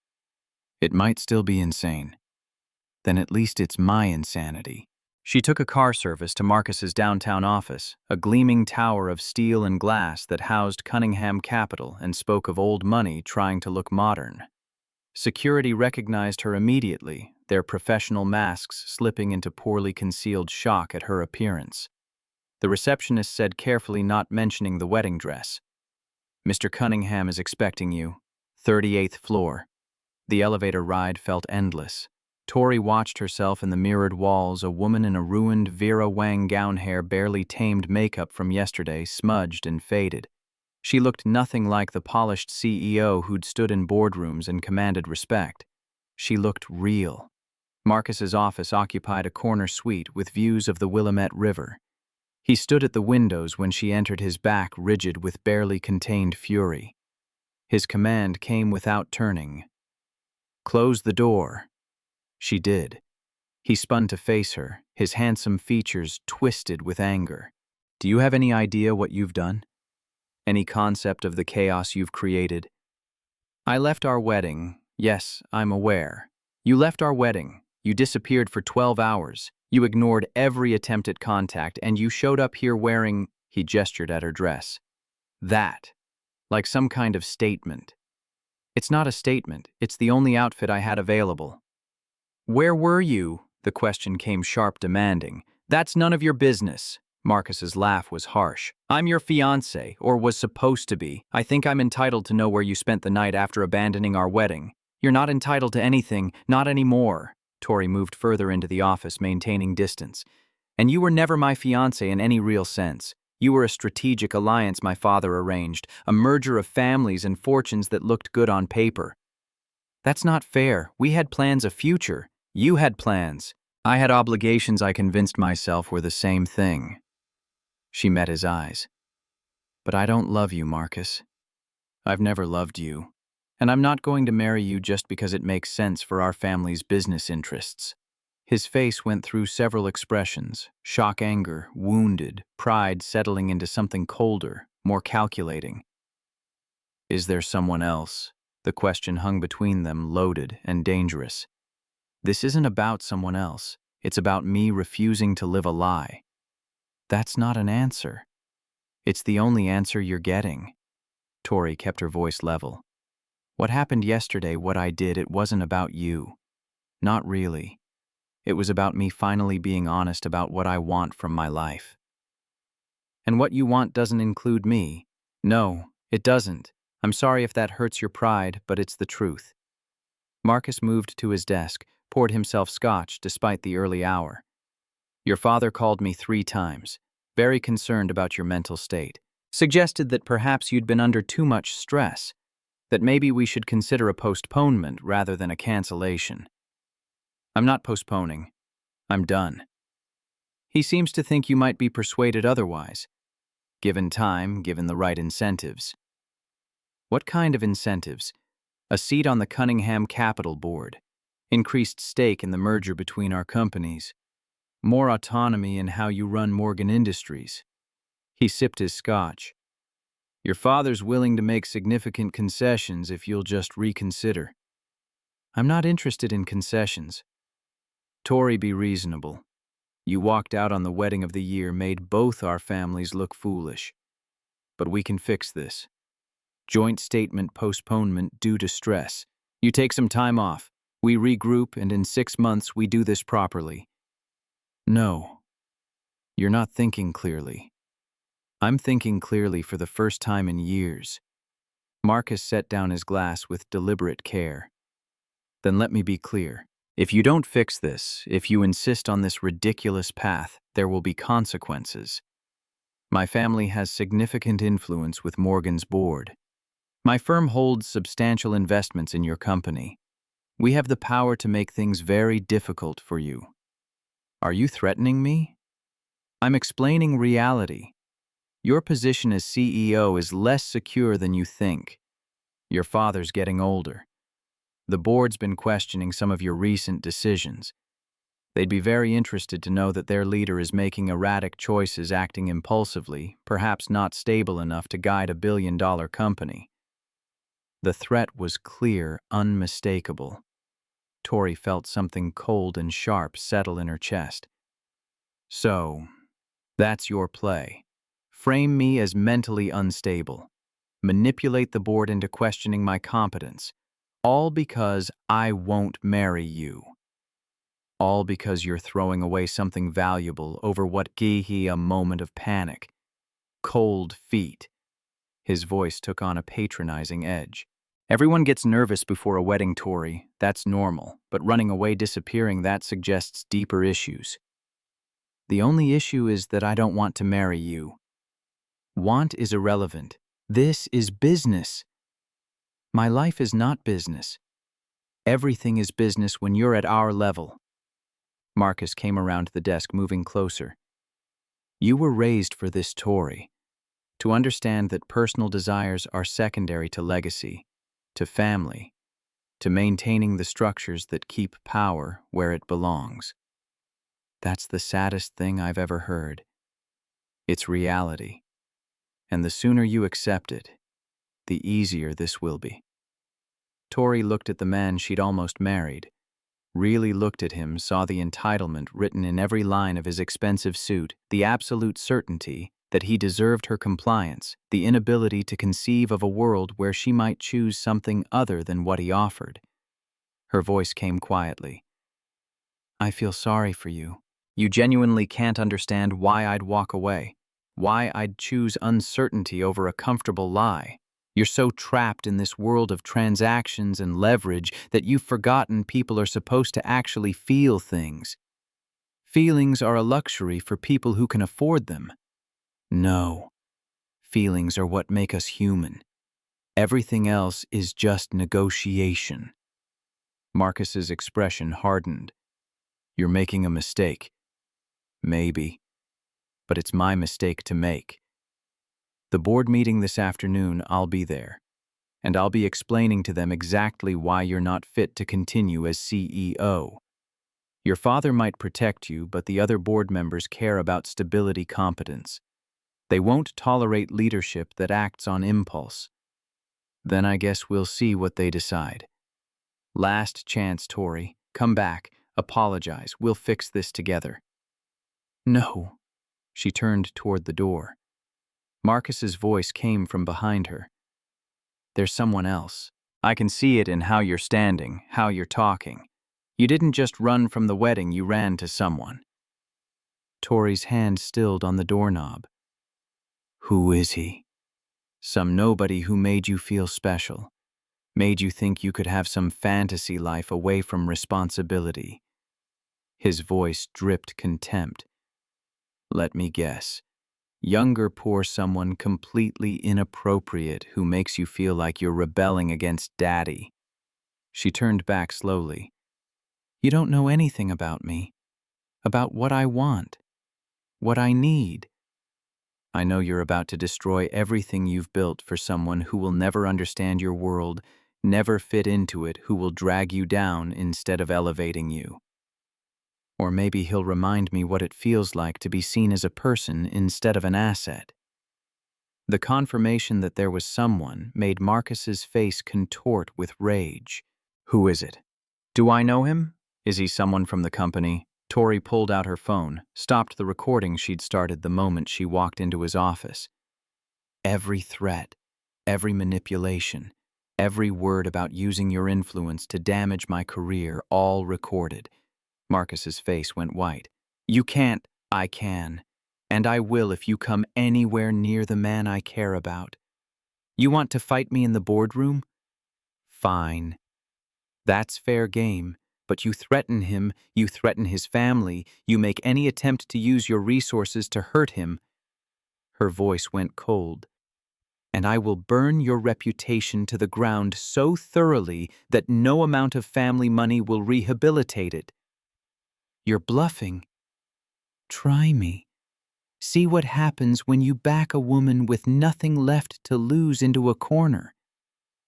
It might still be insane. Then at least it's my insanity. She took a car service to Marcus's downtown office, a gleaming tower of steel and glass that housed Cunningham Capital and spoke of old money trying to look modern. Security recognized her immediately, their professional masks slipping into poorly concealed shock at her appearance. The receptionist said, carefully not mentioning the wedding dress, Mr. Cunningham is expecting you, 38th floor. The elevator ride felt endless. Tori watched herself in the mirrored walls, a woman in a ruined Vera Wang gown, hair barely tamed, makeup from yesterday smudged and faded. She looked nothing like the polished CEO who'd stood in boardrooms and commanded respect. She looked real. Marcus's office occupied a corner suite with views of the Willamette River. He stood at the windows when she entered, his back rigid with barely contained fury. His command came without turning. Close the door. She did. He spun to face her, his handsome features twisted with anger. Do you have any idea what you've done? Any concept of the chaos you've created? I left our wedding. Yes, I'm aware. You left our wedding. You disappeared for 12 hours. You ignored every attempt at contact, and you showed up here wearing, he gestured at her dress. That. Like some kind of statement. It's not a statement. It's the only outfit I had available. Where were you? The question came sharp, demanding. That's none of your business. Marcus's laugh was harsh. I'm your fiancé, or was supposed to be. I think I'm entitled to know where you spent the night after abandoning our wedding. You're not entitled to anything, not anymore. Tori moved further into the office, maintaining distance. And you were never my fiancé in any real sense. You were a strategic alliance my father arranged, a merger of families and fortunes that looked good on paper. That's not fair. We had plans of future. You had plans. I had obligations I convinced myself were the same thing. She met his eyes. But I don't love you, Marcus. I've never loved you. And I'm not going to marry you just because it makes sense for our family's business interests. His face went through several expressions: shock, anger, wounded, pride settling into something colder, more calculating. Is there someone else? The question hung between them, loaded and dangerous. This isn't about someone else. It's about me refusing to live a lie. That's not an answer. It's the only answer you're getting. Tori kept her voice level. What happened yesterday, what I did, it wasn't about you. Not really. It was about me finally being honest about what I want from my life. And what you want doesn't include me. No, it doesn't. I'm sorry if that hurts your pride, but it's the truth. Marcus moved to his desk, poured himself scotch despite the early hour. Your father called me 3 times, very concerned about your mental state. Suggested that perhaps you'd been under too much stress, that maybe we should consider a postponement rather than a cancellation. I'm not postponing. I'm done. He seems to think you might be persuaded otherwise, given time, given the right incentives. What kind of incentives? A seat on the Cunningham Capital Board, increased stake in the merger between our companies, more autonomy in how you run Morgan Industries. He sipped his scotch. Your father's willing to make significant concessions if you'll just reconsider. I'm not interested in concessions. Tori, be reasonable. You walked out on the wedding of the year, made both our families look foolish. But we can fix this. Joint statement postponement due to stress. You take some time off. We regroup, and in 6 months we do this properly. No. You're not thinking clearly. I'm thinking clearly for the first time in years. Marcus set down his glass with deliberate care. Then let me be clear. If you don't fix this, if you insist on this ridiculous path, there will be consequences. My family has significant influence with Morgan's board. My firm holds substantial investments in your company. We have the power to make things very difficult for you. Are you threatening me? I'm explaining reality. Your position as CEO is less secure than you think. Your father's getting older. The board's been questioning some of your recent decisions. They'd be very interested to know that their leader is making erratic choices, acting impulsively, perhaps not stable enough to guide a billion-dollar company. The threat was clear, unmistakable. Tori felt something cold and sharp settle in her chest. So, that's your play. Frame me as mentally unstable. Manipulate the board into questioning my competence. All because I won't marry you. All because you're throwing away something valuable over what gave a moment of panic. Cold feet. His voice took on a patronizing edge. Everyone gets nervous before a wedding, Tori. That's normal. But running away, disappearing, that suggests deeper issues. The only issue is that I don't want to marry you. Want is irrelevant. This is business. My life is not business. Everything is business when you're at our level. Marcus came around the desk, moving closer. You were raised for this, Tori. To understand that personal desires are secondary to legacy, to family, to maintaining the structures that keep power where it belongs. That's the saddest thing I've ever heard. It's reality. And the sooner you accept it, the easier this will be. Tori looked at the man she'd almost married, really looked at him, saw the entitlement written in every line of his expensive suit, the absolute certainty that he deserved her compliance, the inability to conceive of a world where she might choose something other than what he offered. Her voice came quietly. I feel sorry for you. You genuinely can't understand why I'd walk away. Why I'd choose uncertainty over a comfortable lie. You're so trapped in this world of transactions and leverage that you've forgotten people are supposed to actually feel things. Feelings are a luxury for people who can afford them. No, feelings are what make us human. Everything else is just negotiation. Marcus's expression hardened. You're making a mistake. Maybe. But it's my mistake to make. The board meeting this afternoon, I'll be there. And I'll be explaining to them exactly why you're not fit to continue as CEO. Your father might protect you, but the other board members care about stability competence. They won't tolerate leadership that acts on impulse. Then I guess we'll see what they decide. Last chance, Tori. Come back. Apologize. We'll fix this together. No. She turned toward the door. Marcus's voice came from behind her. There's someone else. I can see it in how you're standing, how you're talking. You didn't just run from the wedding, you ran to someone. Tori's hand stilled on the doorknob. Who is he? Some nobody who made you feel special. Made you think you could have some fantasy life away from responsibility. His voice dripped contempt. Let me guess. Younger poor someone completely inappropriate who makes you feel like you're rebelling against Daddy. She turned back slowly. You don't know anything about me. About what I want. What I need. I know you're about to destroy everything you've built for someone who will never understand your world, never fit into it, who will drag you down instead of elevating you. Or maybe he'll remind me what it feels like to be seen as a person instead of an asset. The confirmation that there was someone made Marcus's face contort with rage. Who is it? Do I know him? Is he someone from the company? Tori pulled out her phone, stopped the recording she'd started the moment she walked into his office. Every threat, every manipulation, every word about using your influence to damage my career, all recorded. Marcus's face went white. You can't. I can. And I will if you come anywhere near the man I care about. You want to fight me in the boardroom? Fine. That's fair game, but you threaten him, you threaten his family, you make any attempt to use your resources to hurt him. Her voice went cold. And I will burn your reputation to the ground so thoroughly that no amount of family money will rehabilitate it. You're bluffing. Try me. See what happens when you back a woman with nothing left to lose into a corner.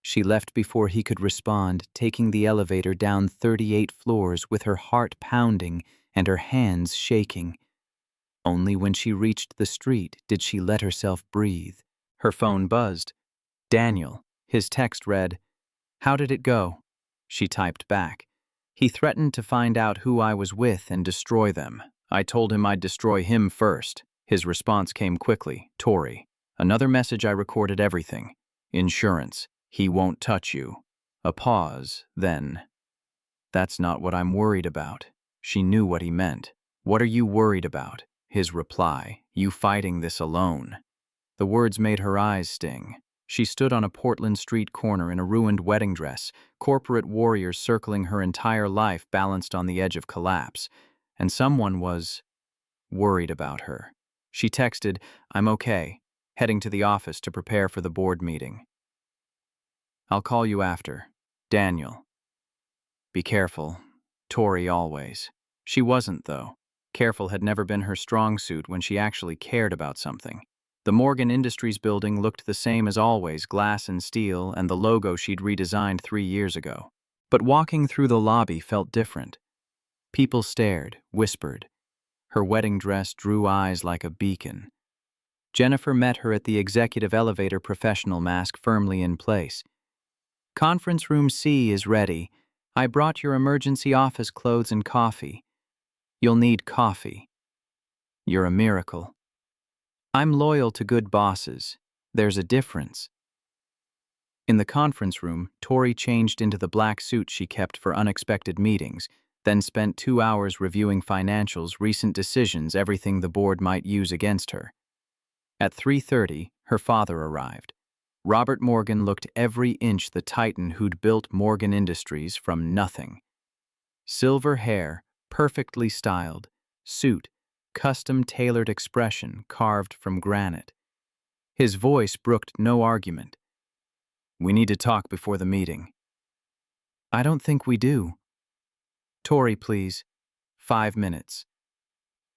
She left before he could respond, taking the elevator down 38 floors with her heart pounding and her hands shaking. Only when she reached the street did she let herself breathe. Her phone buzzed. Daniel. His text read, How did it go? She typed back. He threatened to find out who I was with and destroy them. I told him I'd destroy him first. His response came quickly. Tori. Another message I recorded everything. Insurance. He won't touch you. A pause, then. That's not what I'm worried about. She knew what he meant. What are you worried about? His reply. You fighting this alone. The words made her eyes sting. She stood on a Portland Street corner in a ruined wedding dress, corporate warriors circling her entire life balanced on the edge of collapse, and someone was worried about her. She texted, I'm okay, heading to the office to prepare for the board meeting. I'll call you after. Daniel. Be careful. Tori always. She wasn't, though. Careful had never been her strong suit when she actually cared about something. The Morgan Industries building looked the same as always, glass and steel, and the logo she'd redesigned 3 years ago. But walking through the lobby felt different. People stared, whispered. Her wedding dress drew eyes like a beacon. Jennifer met her at the executive elevator, professional mask firmly in place. Conference room C is ready. I brought your emergency office clothes and coffee. You'll need coffee. You're a miracle. I'm loyal to good bosses. There's a difference. In the conference room, Tori changed into the black suit she kept for unexpected meetings, then spent 2 hours reviewing financials, recent decisions, everything the board might use against her. At 3:30, her father arrived. Robert Morgan looked every inch the titan who'd built Morgan Industries from nothing. Silver hair, perfectly styled, suit, custom-tailored expression carved from granite. His voice brooked no argument. "We need to talk before the meeting." "I don't think we do." "Tori, please. 5 minutes."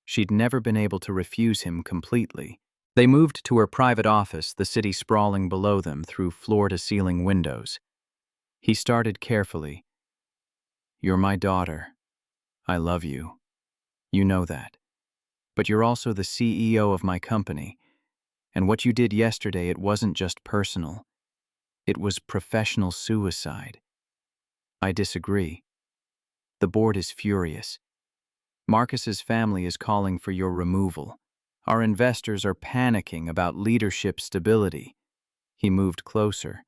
She'd never been able to refuse him completely. They moved to her private office, the city sprawling below them through floor-to-ceiling windows. He started carefully. "You're my daughter. I love you. You know that. But you're also the CEO of my company. And what you did yesterday, it wasn't just personal. It was professional suicide. I disagree. The board is furious. Marcus's family is calling for your removal. Our investors are panicking about leadership stability." He moved closer.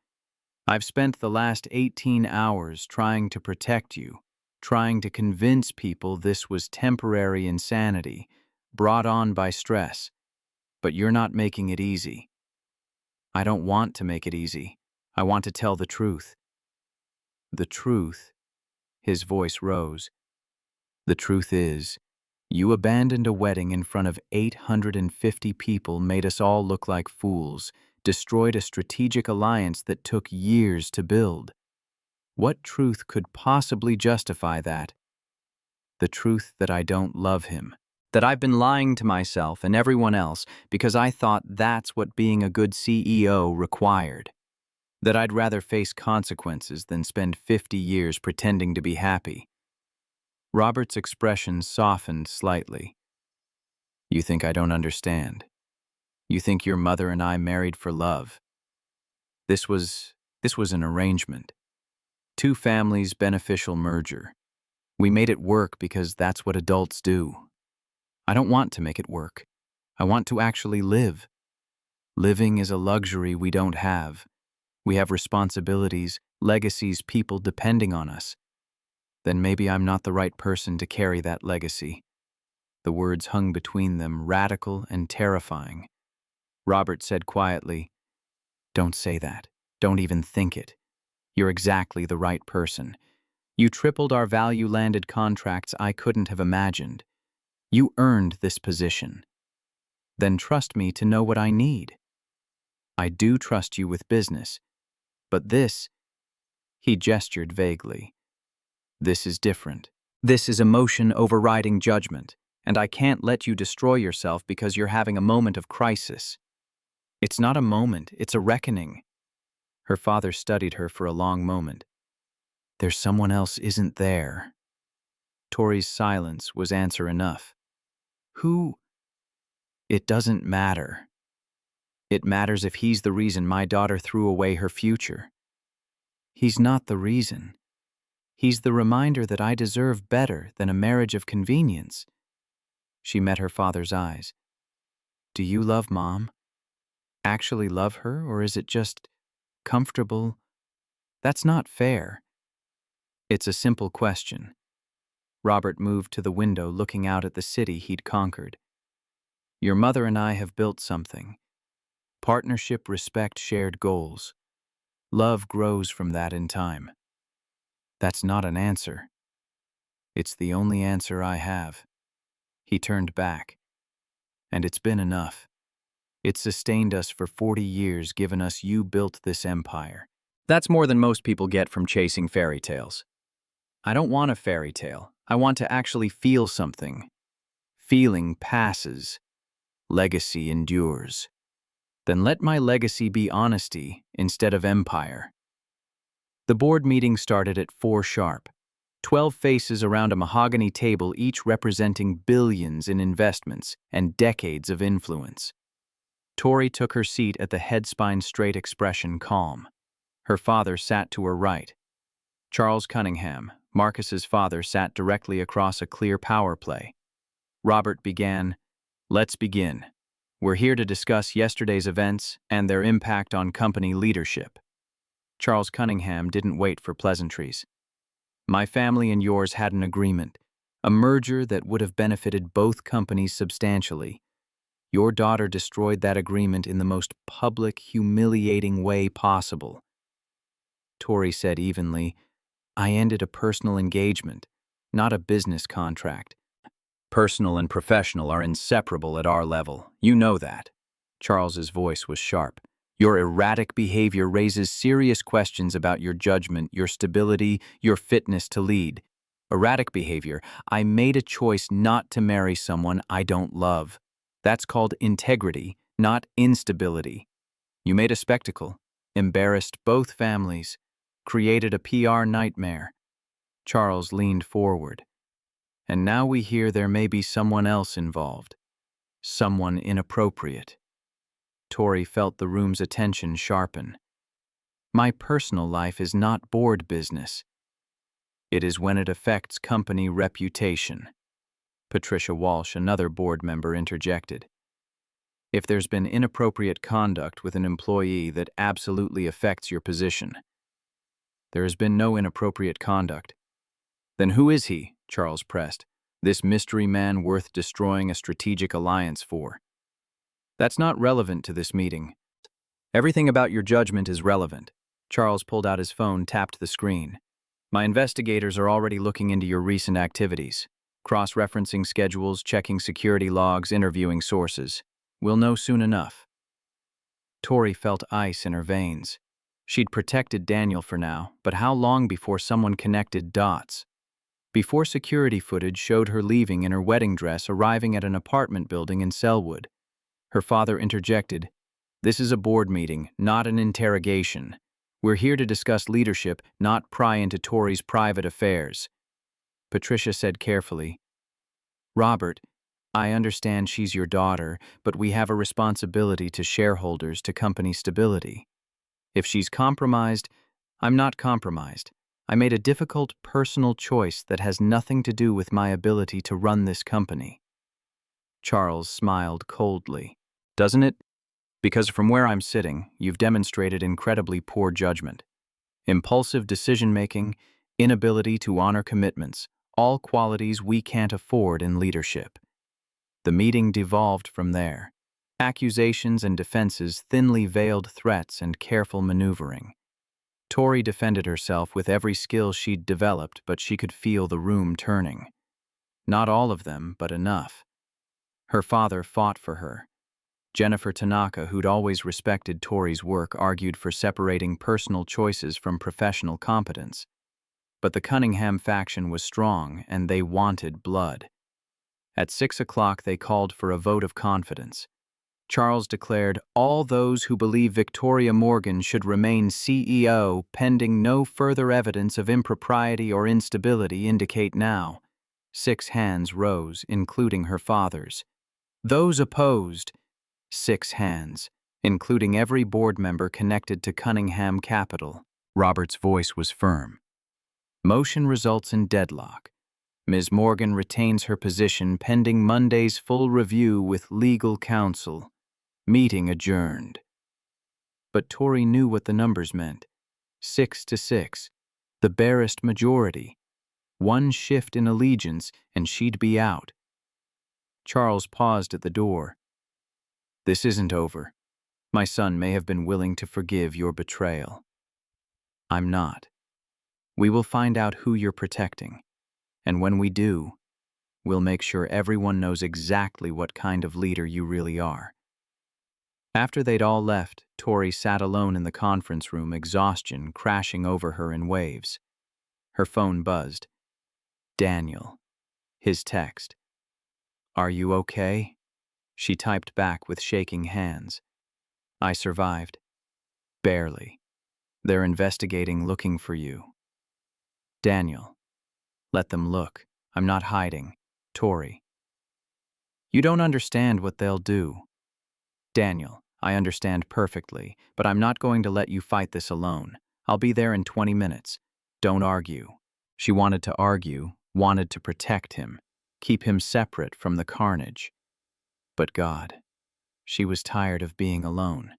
"I've spent the last 18 hours trying to protect you, trying to convince people this was temporary insanity, brought on by stress. But you're not making it easy." "I don't want to make it easy. I want to tell the truth." "The truth?" His voice rose. "The truth is, you abandoned a wedding in front of 850 people, made us all look like fools, destroyed a strategic alliance that took years to build. What truth could possibly justify that?" "The truth that I don't love him. That I've been lying to myself and everyone else because I thought that's what being a good CEO required. That I'd rather face consequences than spend 50 years pretending to be happy." Robert's expression softened slightly. "You think I don't understand? You think your mother and I married for love? This was an arrangement. Two families' beneficial merger. We made it work because that's what adults do. I don't want to make it work. I want to actually live. Living is a luxury we don't have. We have responsibilities, legacies, people depending on us. Then maybe I'm not the right person to carry that legacy." The words hung between them, radical and terrifying. Robert said quietly, "Don't say that. Don't even think it. You're exactly the right person. You tripled our value-landed contracts I couldn't have imagined. You earned this position. Then trust me to know what I need. I do trust you with business. But this," he gestured vaguely, "this is different. This is emotion overriding judgment, and I can't let you destroy yourself because you're having a moment of crisis." "It's not a moment, it's a reckoning." Her father studied her for a long moment. "There's someone else, isn't there?" Tori's silence was answer enough. "Who?" "It doesn't matter. It matters if he's the reason my daughter threw away her future. He's not the reason. He's the reminder that I deserve better than a marriage of convenience." She met her father's eyes. "Do you love Mom? Actually love her, or is it just comfortable? That's not fair." "It's a simple question." Robert moved to the window, looking out at the city he'd conquered. "Your mother and I have built something. Partnership, respect, shared goals. Love grows from that in time. That's not an answer. It's the only answer I have." He turned back. "And it's been enough. It sustained us for 40 years, given us you built this empire. That's more than most people get from chasing fairy tales. I don't want a fairy tale. I want to actually feel something. Feeling passes. Legacy endures. Then let my legacy be honesty instead of empire." The board meeting started at 4 sharp. 12 faces around a mahogany table, each representing billions in investments and decades of influence. Tori took her seat at the head spine straight, expression calm. Her father sat to her right. Charles Cunningham, Marcus's father, sat directly across a clear power play. Robert began, "Let's begin. We're here to discuss yesterday's events and their impact on company leadership." Charles Cunningham didn't wait for pleasantries. "My family and yours had an agreement, a merger that would have benefited both companies substantially. Your daughter destroyed that agreement in the most public, humiliating way possible. Tori said evenly, I ended a personal engagement, not a business contract. Personal and professional are inseparable at our level. You know that. Charles's voice was sharp. Your erratic behavior raises serious questions about your judgment, your stability, your fitness to lead. Erratic behavior. I made a choice not to marry someone I don't love. That's called integrity, not instability. You made a spectacle, embarrassed both families, created a PR nightmare. Charles leaned forward. And now we hear there may be someone else involved. Someone inappropriate. Tori felt the room's attention sharpen. My personal life is not board business. It is when it affects company reputation. Patricia Walsh, another board member, interjected. If there's been inappropriate conduct with an employee that absolutely affects your position. There has been no inappropriate conduct. Then who is he? Charles pressed. This mystery man worth destroying a strategic alliance for. That's not relevant to this meeting. Everything about your judgment is relevant. Charles pulled out his phone, tapped the screen. My investigators are already looking into your recent activities, cross-referencing schedules, checking security logs, interviewing sources. We'll know soon enough. Tori felt ice in her veins. She'd protected Daniel for now, but how long before someone connected dots? Before security footage showed her leaving in her wedding dress, arriving at an apartment building in Selwood. Her father interjected, This is a board meeting, not an interrogation. We're here to discuss leadership, not pry into Tori's private affairs. Patricia said carefully, Robert, I understand she's your daughter, but we have a responsibility to shareholders, to company stability. If she's compromised, I'm not compromised. I made a difficult personal choice that has nothing to do with my ability to run this company. Charles smiled coldly. Doesn't it? Because from where I'm sitting, you've demonstrated incredibly poor judgment. Impulsive decision-making, inability to honor commitments, all qualities we can't afford in leadership. The meeting devolved from there. Accusations and defenses, thinly veiled threats, and careful maneuvering. Tori defended herself with every skill she'd developed, but she could feel the room turning. Not all of them, but enough. Her father fought for her. Jennifer Tanaka, who'd always respected Tori's work, argued for separating personal choices from professional competence. But the Cunningham faction was strong, and they wanted blood. At 6 o'clock, they called for a vote of confidence. Charles declared, all those who believe Victoria Morgan should remain CEO pending no further evidence of impropriety or instability indicate now. 6 hands rose, including her father's. Those opposed, 6 hands, including every board member connected to Cunningham Capital. Robert's voice was firm. Motion results in deadlock. Ms. Morgan retains her position pending Monday's full review with legal counsel. Meeting adjourned. But Tori knew what the numbers meant. 6-6. The barest majority. One shift in allegiance, and she'd be out. Charles paused at the door. This isn't over. My son may have been willing to forgive your betrayal. I'm not. We will find out who you're protecting. And when we do, we'll make sure everyone knows exactly what kind of leader you really are. After they'd all left, Tori sat alone in the conference room, exhaustion crashing over her in waves. Her phone buzzed. Daniel. His text. Are you okay? She typed back with shaking hands. I survived. Barely. They're investigating, looking for you. Daniel. Let them look. I'm not hiding. Tori. You don't understand what they'll do. Daniel. I understand perfectly, but I'm not going to let you fight this alone. I'll be there in 20 minutes. Don't argue. She wanted to argue, wanted to protect him, keep him separate from the carnage. But God, she was tired of being alone.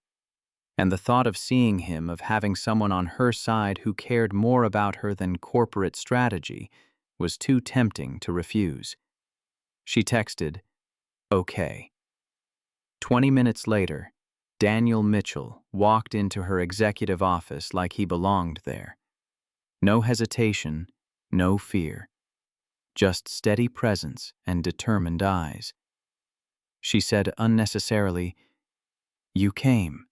And the thought of seeing him, of having someone on her side who cared more about her than corporate strategy, was too tempting to refuse. She texted, okay. 20 minutes later, Daniel Mitchell walked into her executive office like he belonged there. No hesitation, no fear, just steady presence and determined eyes. She said unnecessarily, "You came."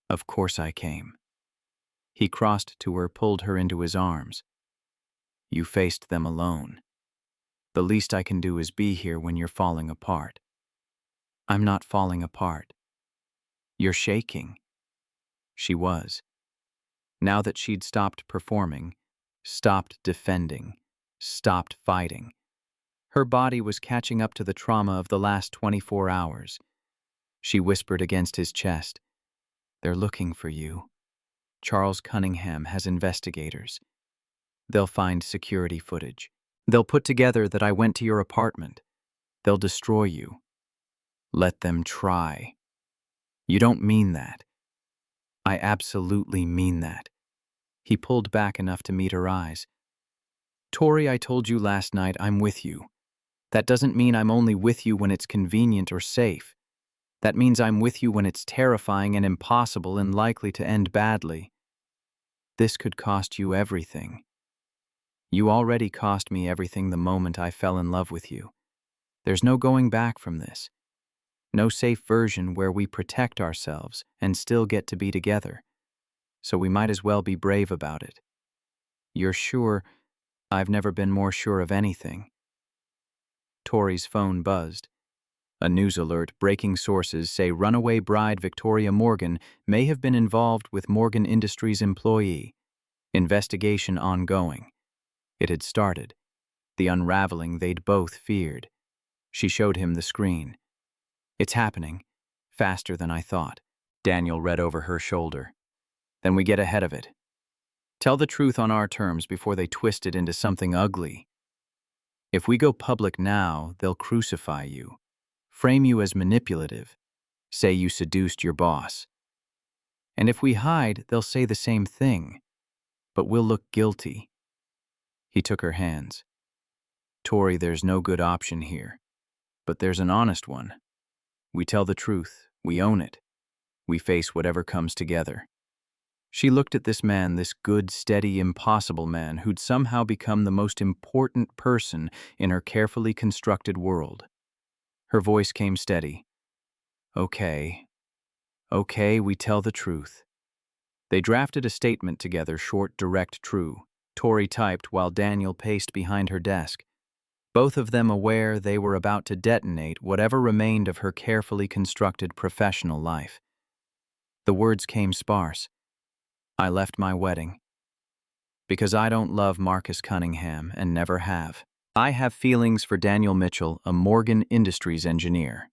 "Of course I came." He crossed to her, pulled her into his arms. "You faced them alone. The least I can do is be here when you're falling apart." "I'm not falling apart." "You're shaking." She was. Now that she'd stopped performing, stopped defending, stopped fighting, her body was catching up to the trauma of the last 24 hours. She whispered against his chest, "They're looking for you. Charles Cunningham has investigators. They'll find security footage. They'll put together that I went to your apartment. They'll destroy you. Let them try." "You don't mean that." "I absolutely mean that." He pulled back enough to meet her eyes. "Tori, I told you last night I'm with you. That doesn't mean I'm only with you when it's convenient or safe. That means I'm with you when it's terrifying and impossible and likely to end badly. This could cost you everything. You already cost me everything the moment I fell in love with you. There's no going back from this. No safe version where we protect ourselves and still get to be together. So we might as well be brave about it. You're sure?" "I've never been more sure of anything." Tori's phone buzzed. A news alert: breaking sources say runaway bride Victoria Morgan may have been involved with Morgan Industries employee. Investigation ongoing. It had started. The unraveling they'd both feared. She showed him the screen. "It's happening. Faster than I thought." Daniel read over her shoulder. "Then we get ahead of it. Tell the truth on our terms before they twist it into something ugly. If we go public now, they'll crucify you, frame you as manipulative, say you seduced your boss. And if we hide, they'll say the same thing, but we'll look guilty." He took her hands. "Tori, there's no good option here, but there's an honest one. We tell the truth, we own it, we face whatever comes together." She looked at this man, this good, steady, impossible man who'd somehow become the most important person in her carefully constructed world. Her voice came steady. Okay, we tell the truth." They drafted a statement together, short, direct, true. Tori typed while Daniel paced behind her desk, both of them aware they were about to detonate whatever remained of her carefully constructed professional life. The words came sparse. "I left my wedding because I don't love Marcus Cunningham and never have. I have feelings for Daniel Mitchell, a Morgan Industries engineer.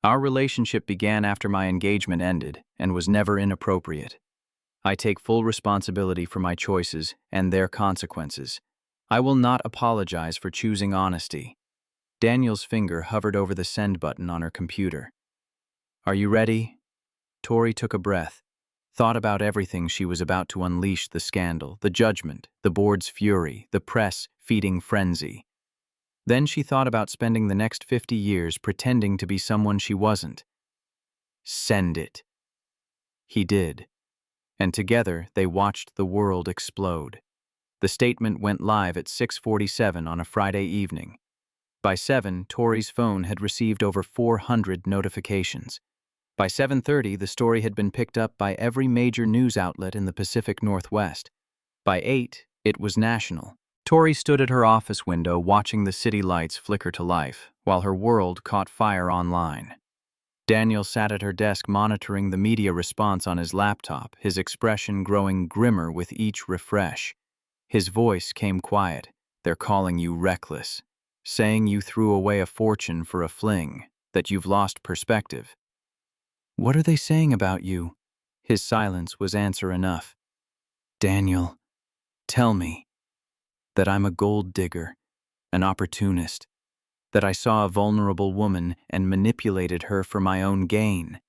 Our relationship began after my engagement ended and was never inappropriate. I take full responsibility for my choices and their consequences. I will not apologize for choosing honesty." Daniel's finger hovered over the send button on her computer. "Are you ready?" Tori took a breath, thought about everything she was about to unleash: the scandal, the judgment, the board's fury, the press feeding frenzy. Then she thought about spending the next 50 years pretending to be someone she wasn't. "Send it." He did, and together they watched the world explode. The statement went live at 6:47 on a Friday evening. By 7, Tori's phone had received over 400 notifications. By 7:30, the story had been picked up by every major news outlet in the Pacific Northwest. By 8, it was national. Tori stood at her office window watching the city lights flicker to life, while her world caught fire online. Daniel sat at her desk monitoring the media response on his laptop, his expression growing grimmer with each refresh. His voice came quiet. "They're calling you reckless, saying you threw away a fortune for a fling, that you've lost perspective." "What are they saying about you?" His silence was answer enough. "Daniel, tell me that I'm a gold digger, an opportunist, that I saw a vulnerable woman and manipulated her for my own gain."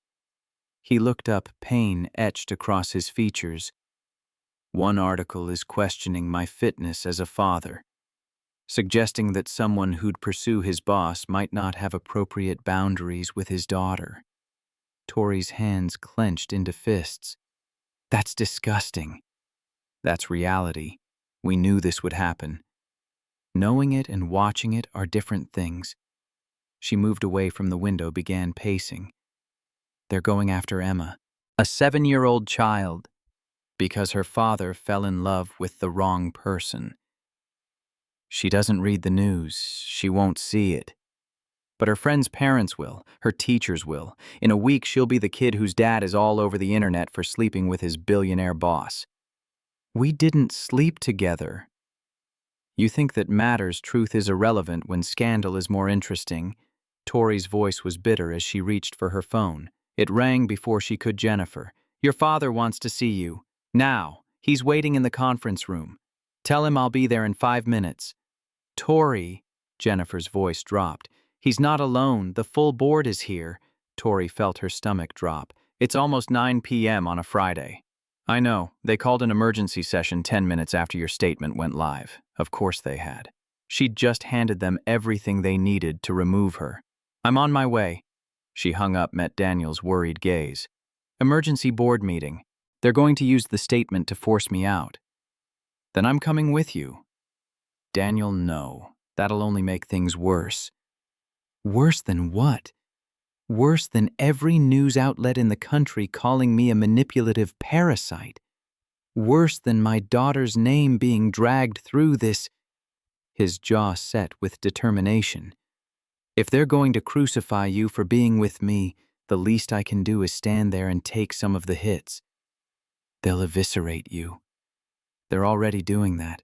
He looked up, pain etched across his features. "One article is questioning my fitness as a father, suggesting that someone who'd pursue his boss might not have appropriate boundaries with his daughter." Tori's hands clenched into fists. That's disgusting. That's reality. We knew this would happen. Knowing it and watching it are different things. She moved away from the window, began pacing. They're going after Emma, a 7-year-old child, because her father fell in love with the wrong person. She doesn't read the news. She won't see it. But her friends' parents will. Her teachers will. In a week, she'll be the kid whose dad is all over the internet for sleeping with his billionaire boss. We didn't sleep together. You think that matters truth is irrelevant when scandal is more interesting. Tori's voice was bitter as she reached for her phone. It rang before she could. Jennifer, your father wants to see you. Now. He's waiting in the conference room. Tell him I'll be there in 5 minutes. Tori, Jennifer's voice dropped. He's not alone. The full board is here. Tori felt her stomach drop. It's almost 9 p.m. on a Friday. I know. They called an emergency session 10 minutes after your statement went live. Of course they had. She'd just handed them everything they needed to remove her. I'm on my way. She hung up, met Daniel's worried gaze. Emergency board meeting. They're going to use the statement to force me out. Then I'm coming with you. Daniel, no. That'll only make things worse. Worse than what? Worse than every news outlet in the country calling me a manipulative parasite. Worse than my daughter's name being dragged through this. His jaw set with determination. If they're going to crucify you for being with me, the least I can do is stand there and take some of the hits. They'll eviscerate you. They're already doing that.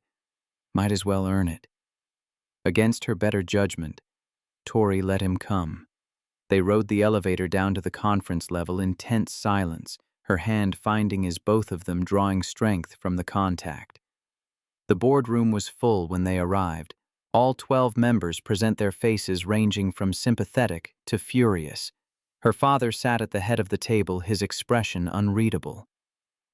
Might as well earn it. Against her better judgment, Tori let him come. They rode the elevator down to the conference level in tense silence, her hand finding as both of them drawing strength from the contact. The boardroom was full when they arrived. All 12 members present their faces ranging from sympathetic to furious. Her father sat at the head of the table, his expression unreadable.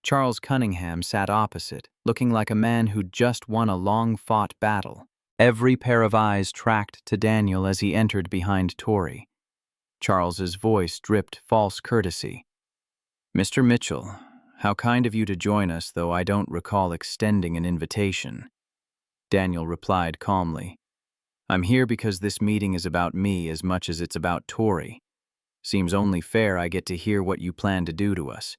Charles Cunningham sat opposite, looking like a man who'd just won a long-fought battle. Every pair of eyes tracked to Daniel as he entered behind Tori. Charles's voice dripped false courtesy. Mr. Mitchell, how kind of you to join us, though I don't recall extending an invitation. Daniel replied calmly. I'm here because this meeting is about me as much as it's about Tori. Seems only fair I get to hear what you plan to do to us.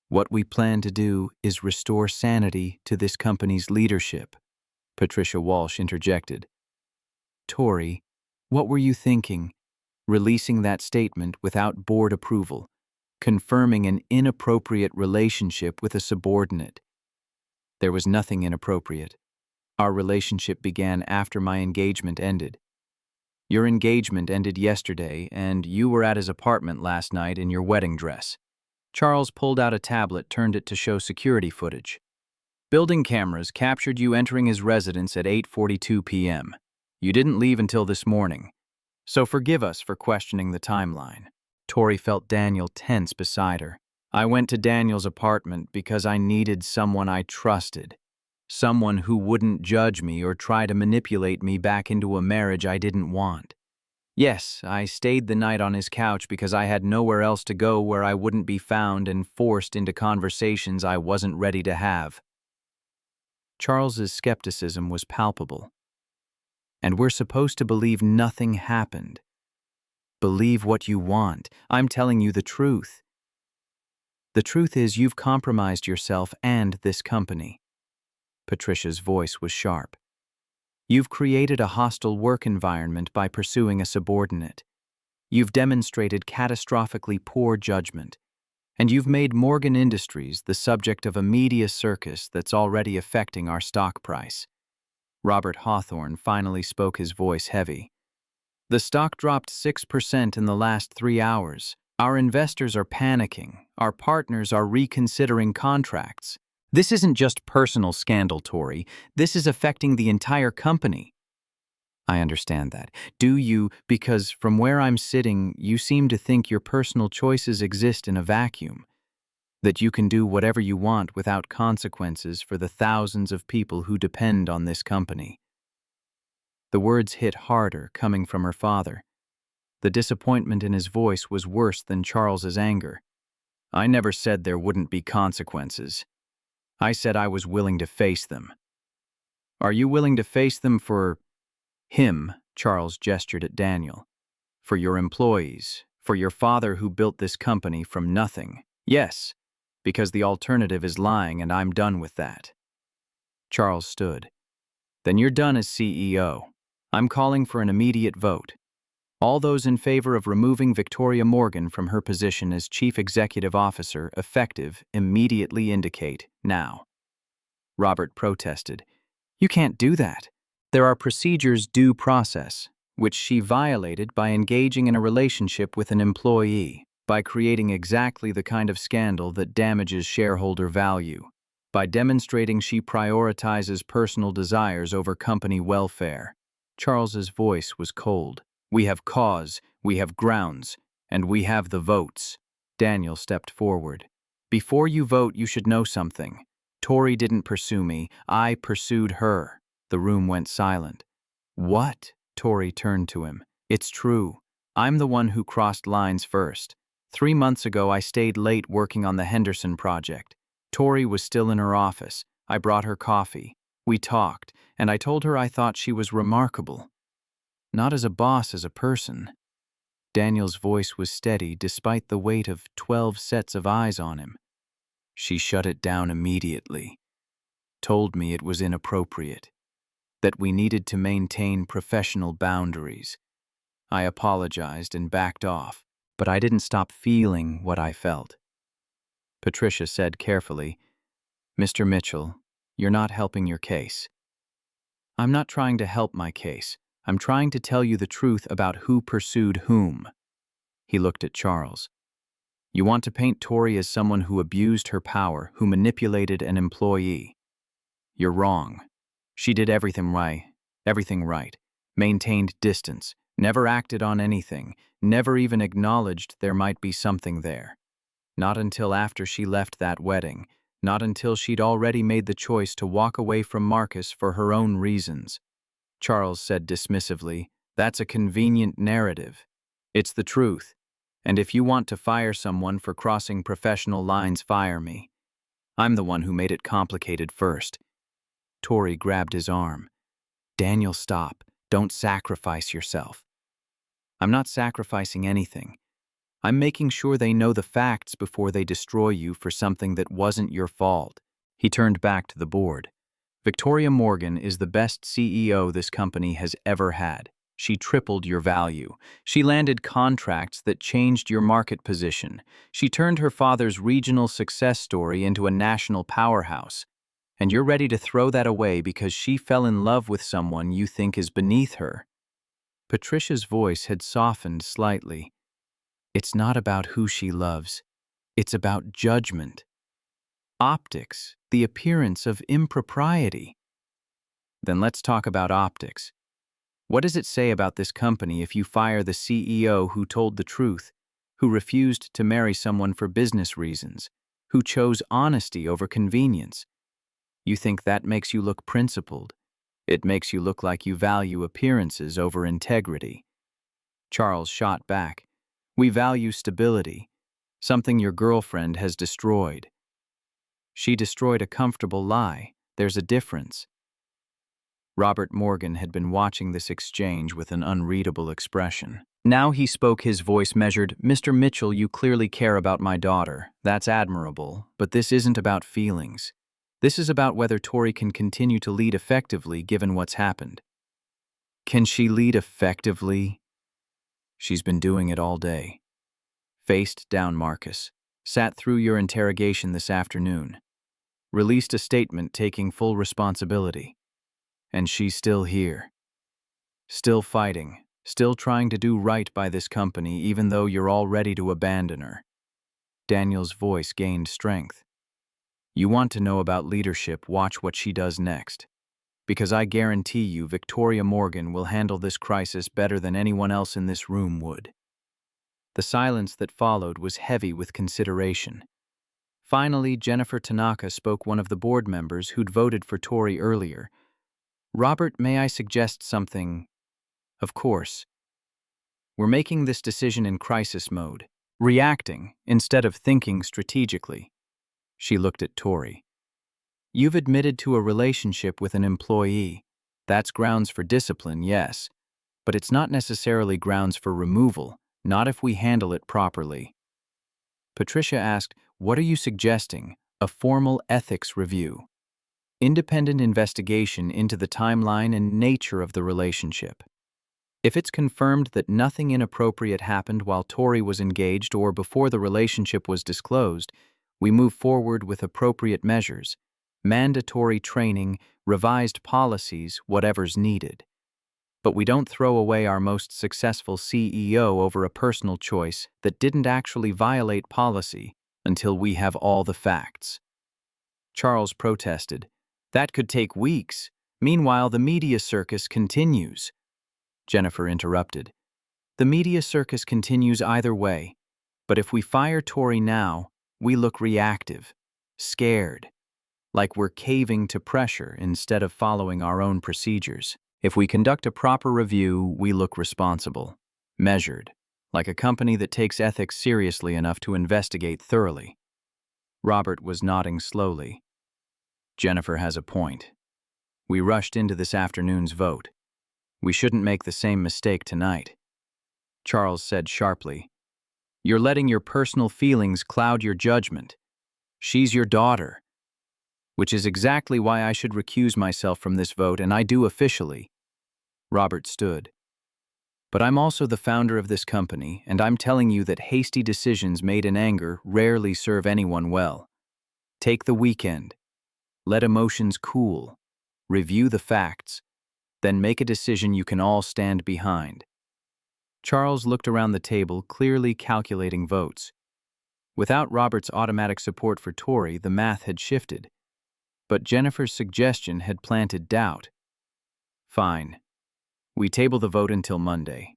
What we plan to do is restore sanity to this company's leadership, Patricia Walsh interjected. Tori, what were you thinking? Releasing that statement without board approval, confirming an inappropriate relationship with a subordinate. There was nothing inappropriate. Our relationship began after my engagement ended. Your engagement ended yesterday, and you were at his apartment last night in your wedding dress. Charles pulled out a tablet, turned it to show security footage. Building cameras captured you entering his residence at 8:42 p.m. You didn't leave until this morning. So forgive us for questioning the timeline. Tori felt Daniel tense beside her. I went to Daniel's apartment because I needed someone I trusted. Someone who wouldn't judge me or try to manipulate me back into a marriage I didn't want. Yes, I stayed the night on his couch because I had nowhere else to go where I wouldn't be found and forced into conversations I wasn't ready to have. Charles's skepticism was palpable. And we're supposed to believe nothing happened. Believe what you want. I'm telling you the truth. The truth is you've compromised yourself and this company. Patricia's voice was sharp. You've created a hostile work environment by pursuing a subordinate. You've demonstrated catastrophically poor judgment. And you've made Morgan Industries the subject of a media circus that's already affecting our stock price. Robert Hawthorne finally spoke, his voice heavy. The stock dropped 6% in the last 3 hours. Our investors are panicking. Our partners are reconsidering contracts. This isn't just personal scandal, Tori. This is affecting the entire company. I understand that. Do you? Because from where I'm sitting, you seem to think your personal choices exist in a vacuum. That you can do whatever you want without consequences for the thousands of people who depend on this company. The words hit harder, coming from her father. The disappointment in his voice was worse than Charles's anger. I never said there wouldn't be consequences. I said I was willing to face them. Are you willing to face them for him? Charles gestured at Daniel. For your employees, for your father who built this company from nothing. Yes, because the alternative is lying and I'm done with that. Charles stood. Then you're done as CEO. I'm calling for an immediate vote. All those in favor of removing Victoria Morgan from her position as Chief Executive Officer, effective, immediately indicate now. Robert protested. You can't do that. There are procedures due process, which she violated by engaging in a relationship with an employee, by creating exactly the kind of scandal that damages shareholder value, by demonstrating she prioritizes personal desires over company welfare. Charles's voice was cold. We have cause, we have grounds, and we have the votes. Daniel stepped forward. Before you vote, you should know something. Tori didn't pursue me, I pursued her. The room went silent. What? Tori turned to him. It's true. I'm the one who crossed lines first. 3 months ago, I stayed late working on the Henderson project. Tori was still in her office. I brought her coffee. We talked, and I told her I thought she was remarkable. Not as a boss, as a person. Daniel's voice was steady despite the weight of 12 sets of eyes on him. She shut it down immediately. Told me it was inappropriate. That we needed to maintain professional boundaries. I apologized and backed off, but I didn't stop feeling what I felt. Patricia said carefully, Mr. Mitchell, you're not helping your case. I'm not trying to help my case. I'm trying to tell you the truth about who pursued whom. He looked at Charles. You want to paint Tori as someone who abused her power, who manipulated an employee. You're wrong. She did everything right, maintained distance, never acted on anything, never even acknowledged there might be something there. Not until after she left that wedding, not until she'd already made the choice to walk away from Marcus for her own reasons. Charles said dismissively, That's a convenient narrative. It's the truth. And if you want to fire someone for crossing professional lines, fire me. I'm the one who made it complicated first. Tori grabbed his arm. Daniel, stop. Don't sacrifice yourself. I'm not sacrificing anything. I'm making sure they know the facts before they destroy you for something that wasn't your fault. He turned back to the board. Victoria Morgan is the best CEO this company has ever had. She tripled your value. She landed contracts that changed your market position. She turned her father's regional success story into a national powerhouse. And you're ready to throw that away because she fell in love with someone you think is beneath her. Patricia's voice had softened slightly. It's not about who she loves. It's about judgment. Optics, the appearance of impropriety. Then let's talk about optics. What does it say about this company if you fire the CEO who told the truth, who refused to marry someone for business reasons, who chose honesty over convenience? You think that makes you look principled? It makes you look like you value appearances over integrity. Charles shot back. We value stability, something your girlfriend has destroyed. She destroyed a comfortable lie. There's a difference. Robert Morgan had been watching this exchange with an unreadable expression. Now he spoke, his voice measured. Mr. Mitchell, you clearly care about my daughter. That's admirable, but this isn't about feelings. This is about whether Tori can continue to lead effectively given what's happened. Can she lead effectively? She's been doing it all day. Faced down Marcus. Sat through your interrogation this afternoon. Released a statement taking full responsibility. And she's still here. Still fighting. Still trying to do right by this company even though you're all ready to abandon her. Daniel's voice gained strength. You want to know about leadership, watch what she does next. Because I guarantee you Victoria Morgan will handle this crisis better than anyone else in this room would. The silence that followed was heavy with consideration. Finally, Jennifer Tanaka spoke, one of the board members who'd voted for Tori earlier. Robert, may I suggest something? Of course. We're making this decision in crisis mode, reacting instead of thinking strategically. She looked at Tori. You've admitted to a relationship with an employee. That's grounds for discipline, yes, but it's not necessarily grounds for removal, not if we handle it properly. Patricia asked, what are you suggesting? A formal ethics review. Independent investigation into the timeline and nature of the relationship. If it's confirmed that nothing inappropriate happened while Tori was engaged or before the relationship was disclosed, we move forward with appropriate measures, mandatory training, revised policies, whatever's needed. But we don't throw away our most successful CEO over a personal choice that didn't actually violate policy until we have all the facts. Charles protested. That could take weeks. Meanwhile, the media circus continues. Jennifer interrupted. The media circus continues either way, but if we fire Tori now, we look reactive, scared, like we're caving to pressure instead of following our own procedures. If we conduct a proper review, we look responsible, measured, like a company that takes ethics seriously enough to investigate thoroughly. Robert was nodding slowly. Jennifer has a point. We rushed into this afternoon's vote. We shouldn't make the same mistake tonight. Charles said sharply, You're letting your personal feelings cloud your judgment. She's your daughter. Which is exactly why I should recuse myself from this vote, and I do officially. Robert stood. But I'm also the founder of this company, and I'm telling you that hasty decisions made in anger rarely serve anyone well. Take the weekend. Let emotions cool. Review the facts. Then make a decision you can all stand behind. Charles looked around the table, clearly calculating votes. Without Robert's automatic support for Tori, the math had shifted. But Jennifer's suggestion had planted doubt. Fine. We table the vote until Monday.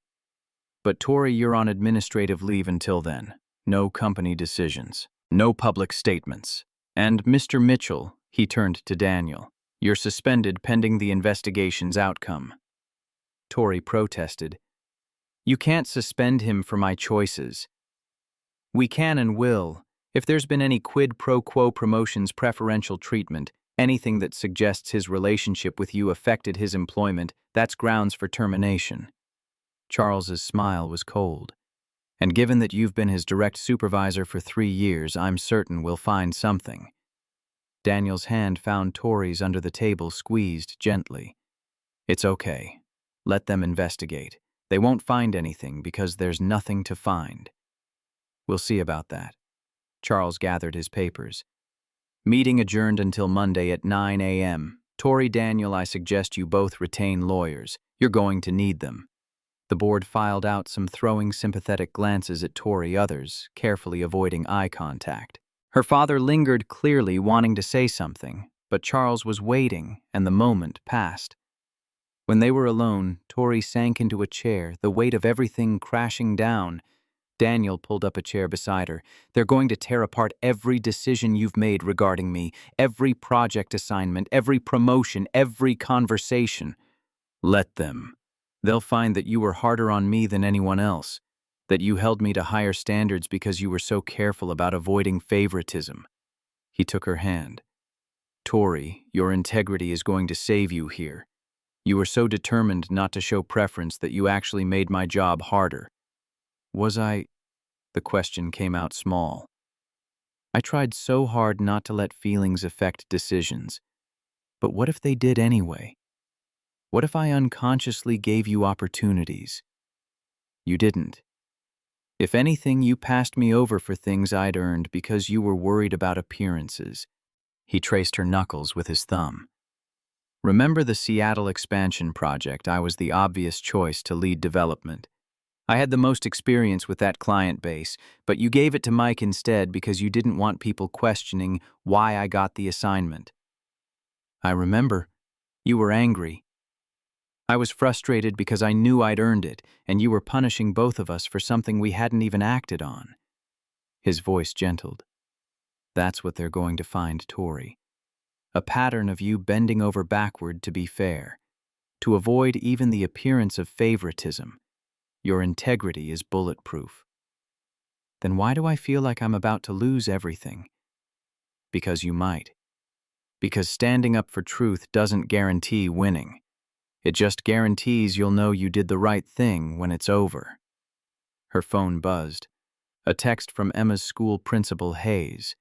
But Tori, you're on administrative leave until then. No company decisions. No public statements. And Mr. Mitchell, he turned to Daniel, you're suspended pending the investigation's outcome. Tori protested. You can't suspend him for my choices. We can and will. If there's been any quid pro quo promotions, preferential treatment, anything that suggests his relationship with you affected his employment, that's grounds for termination. Charles's smile was cold. And given that you've been his direct supervisor for 3 years, I'm certain we'll find something. Daniel's hand found Tori's under the table, squeezed gently. It's okay. Let them investigate. They won't find anything because there's nothing to find. We'll see about that. Charles gathered his papers. Meeting adjourned until Monday at 9 a.m. Tori, Daniel, I suggest you both retain lawyers. You're going to need them. The board filed out, some throwing sympathetic glances at Tori, others carefully avoiding eye contact. Her father lingered, clearly wanting to say something, but Charles was waiting, and the moment passed. When they were alone, Tori sank into a chair, the weight of everything crashing down. Daniel pulled up a chair beside her. They're going to tear apart every decision you've made regarding me, every project assignment, every promotion, every conversation. Let them. They'll find that you were harder on me than anyone else, that you held me to higher standards because you were so careful about avoiding favoritism. He took her hand. Tori, your integrity is going to save you here. You were so determined not to show preference that you actually made my job harder. Was I? The question came out small. I tried so hard not to let feelings affect decisions. But what if they did anyway? What if I unconsciously gave you opportunities? You didn't. If anything, you passed me over for things I'd earned because you were worried about appearances. He traced her knuckles with his thumb. Remember the Seattle expansion project? I was the obvious choice to lead development. I had the most experience with that client base, but you gave it to Mike instead because you didn't want people questioning why I got the assignment. I remember. You were angry. I was frustrated because I knew I'd earned it, and you were punishing both of us for something we hadn't even acted on. His voice gentled. That's what they're going to find, Tori. A pattern of you bending over backward to be fair, to avoid even the appearance of favoritism. Your integrity is bulletproof. Then why do I feel like I'm about to lose everything? Because you might. Because standing up for truth doesn't guarantee winning. It just guarantees you'll know you did the right thing when it's over. Her phone buzzed. A text from Emma's school principal, Hayes.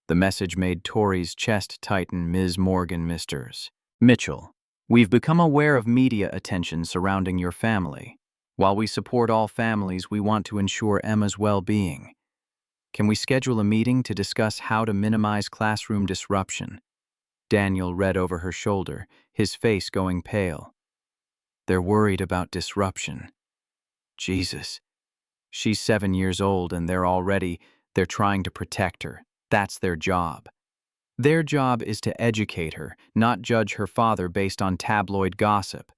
The message made Tori's chest tighten. Ms. Morgan, Mr. Mitchell, we've become aware of media attention surrounding your family. While we support all families, we want to ensure Emma's well-being. Can we schedule a meeting to discuss how to minimize classroom disruption? Daniel read over her shoulder, his face going pale. They're worried about disruption. Jesus. She's 7 years old and they're trying to protect her. That's their job. Their job is to educate her, not judge her father based on tabloid gossip.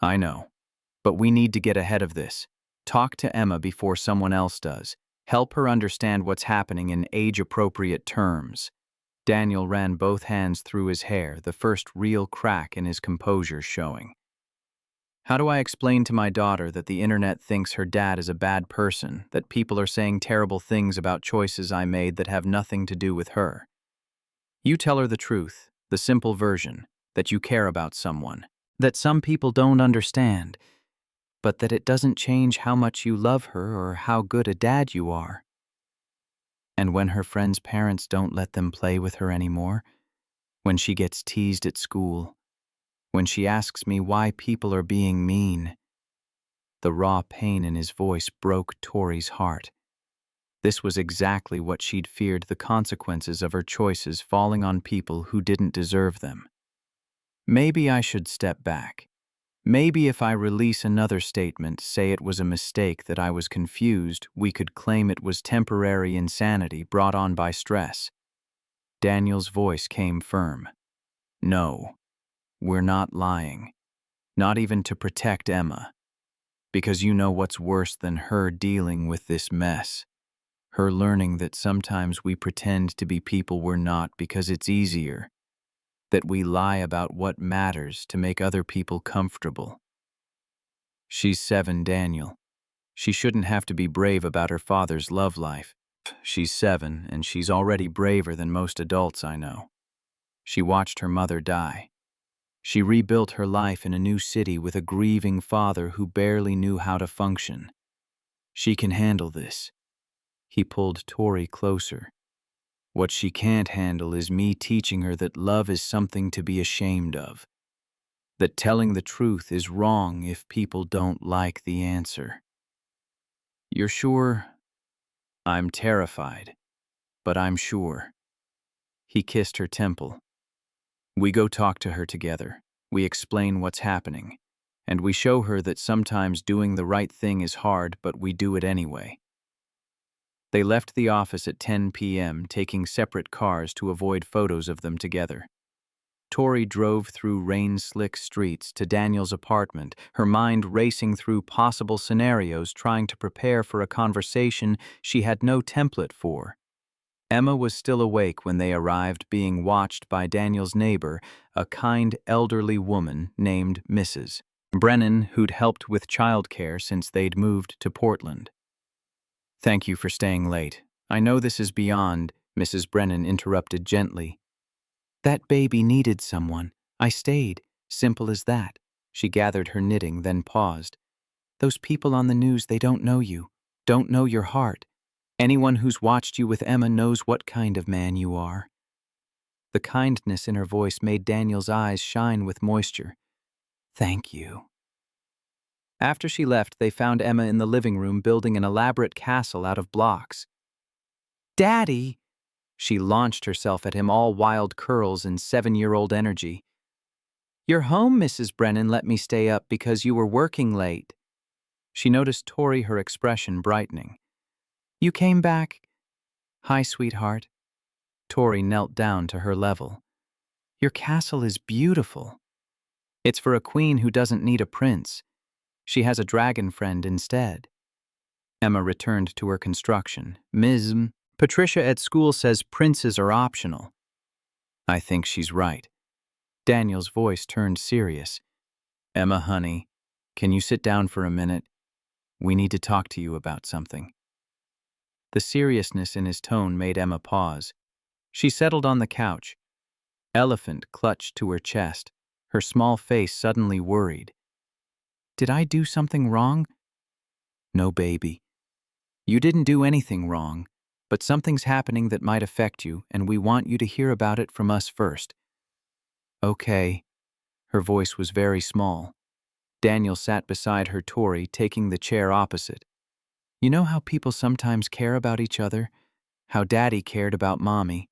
I know. But we need to get ahead of this. Talk to Emma before someone else does. Help her understand what's happening in age-appropriate terms. Daniel ran both hands through his hair, the first real crack in his composure showing. How do I explain to my daughter that the internet thinks her dad is a bad person, that people are saying terrible things about choices I made that have nothing to do with her? You tell her the truth, the simple version, that you care about someone, that some people don't understand, but that it doesn't change how much you love her or how good a dad you are. And when her friends' parents don't let them play with her anymore, when she gets teased at school, when she asks me why people are being mean. The raw pain in his voice broke Tori's heart. This was exactly what she'd feared, the consequences of her choices falling on people who didn't deserve them. Maybe I should step back. Maybe if I release another statement, say it was a mistake, that I was confused, we could claim it was temporary insanity brought on by stress. Daniel's voice came firm. No. We're not lying. Not even to protect Emma. Because you know what's worse than her dealing with this mess. Her learning that sometimes we pretend to be people we're not because it's easier. That we lie about what matters to make other people comfortable. She's 7, Daniel. She shouldn't have to be brave about her father's love life. She's 7, and she's already braver than most adults I know. She watched her mother die. She rebuilt her life in a new city with a grieving father who barely knew how to function. She can handle this. He pulled Tori closer. What she can't handle is me teaching her that love is something to be ashamed of. That telling the truth is wrong if people don't like the answer. You're sure? I'm terrified, but I'm sure. He kissed her temple. We go talk to her together. We explain what's happening. And we show her that sometimes doing the right thing is hard, but we do it anyway. They left the office at 10 p.m., taking separate cars to avoid photos of them together. Tori drove through rain-slick streets to Daniel's apartment, her mind racing through possible scenarios, trying to prepare for a conversation she had no template for. Emma was still awake when they arrived, being watched by Daniel's neighbor, a kind elderly woman named Mrs. Brennan, who'd helped with childcare since they'd moved to Portland. Thank you for staying late. I know this is beyond, Mrs. Brennan interrupted gently. That baby needed someone. I stayed. Simple as that. She gathered her knitting, then paused. Those people on the news, they don't know you, don't know your heart. Anyone who's watched you with Emma knows what kind of man you are. The kindness in her voice made Daniel's eyes shine with moisture. Thank you. After she left, they found Emma in the living room building an elaborate castle out of blocks. Daddy! She launched herself at him, all wild curls and 7-year-old energy. You're home, Mrs. Brennan let me stay up because you were working late. She noticed Tori, her expression brightening. You came back? Hi, sweetheart. Tori knelt down to her level. Your castle is beautiful. It's for a queen who doesn't need a prince. She has a dragon friend instead. Emma returned to her construction. Ms. Patricia at school says princes are optional. I think she's right. Daniel's voice turned serious. Emma, honey, can you sit down for a minute? We need to talk to you about something. The seriousness in his tone made Emma pause. She settled on the couch, elephant clutched to her chest, her small face suddenly worried. Did I do something wrong? No, baby. You didn't do anything wrong, but something's happening that might affect you, and we want you to hear about it from us first. Okay. Her voice was very small. Daniel sat beside her, Tori taking the chair opposite. You know how people sometimes care about each other? How Daddy cared about Mommy?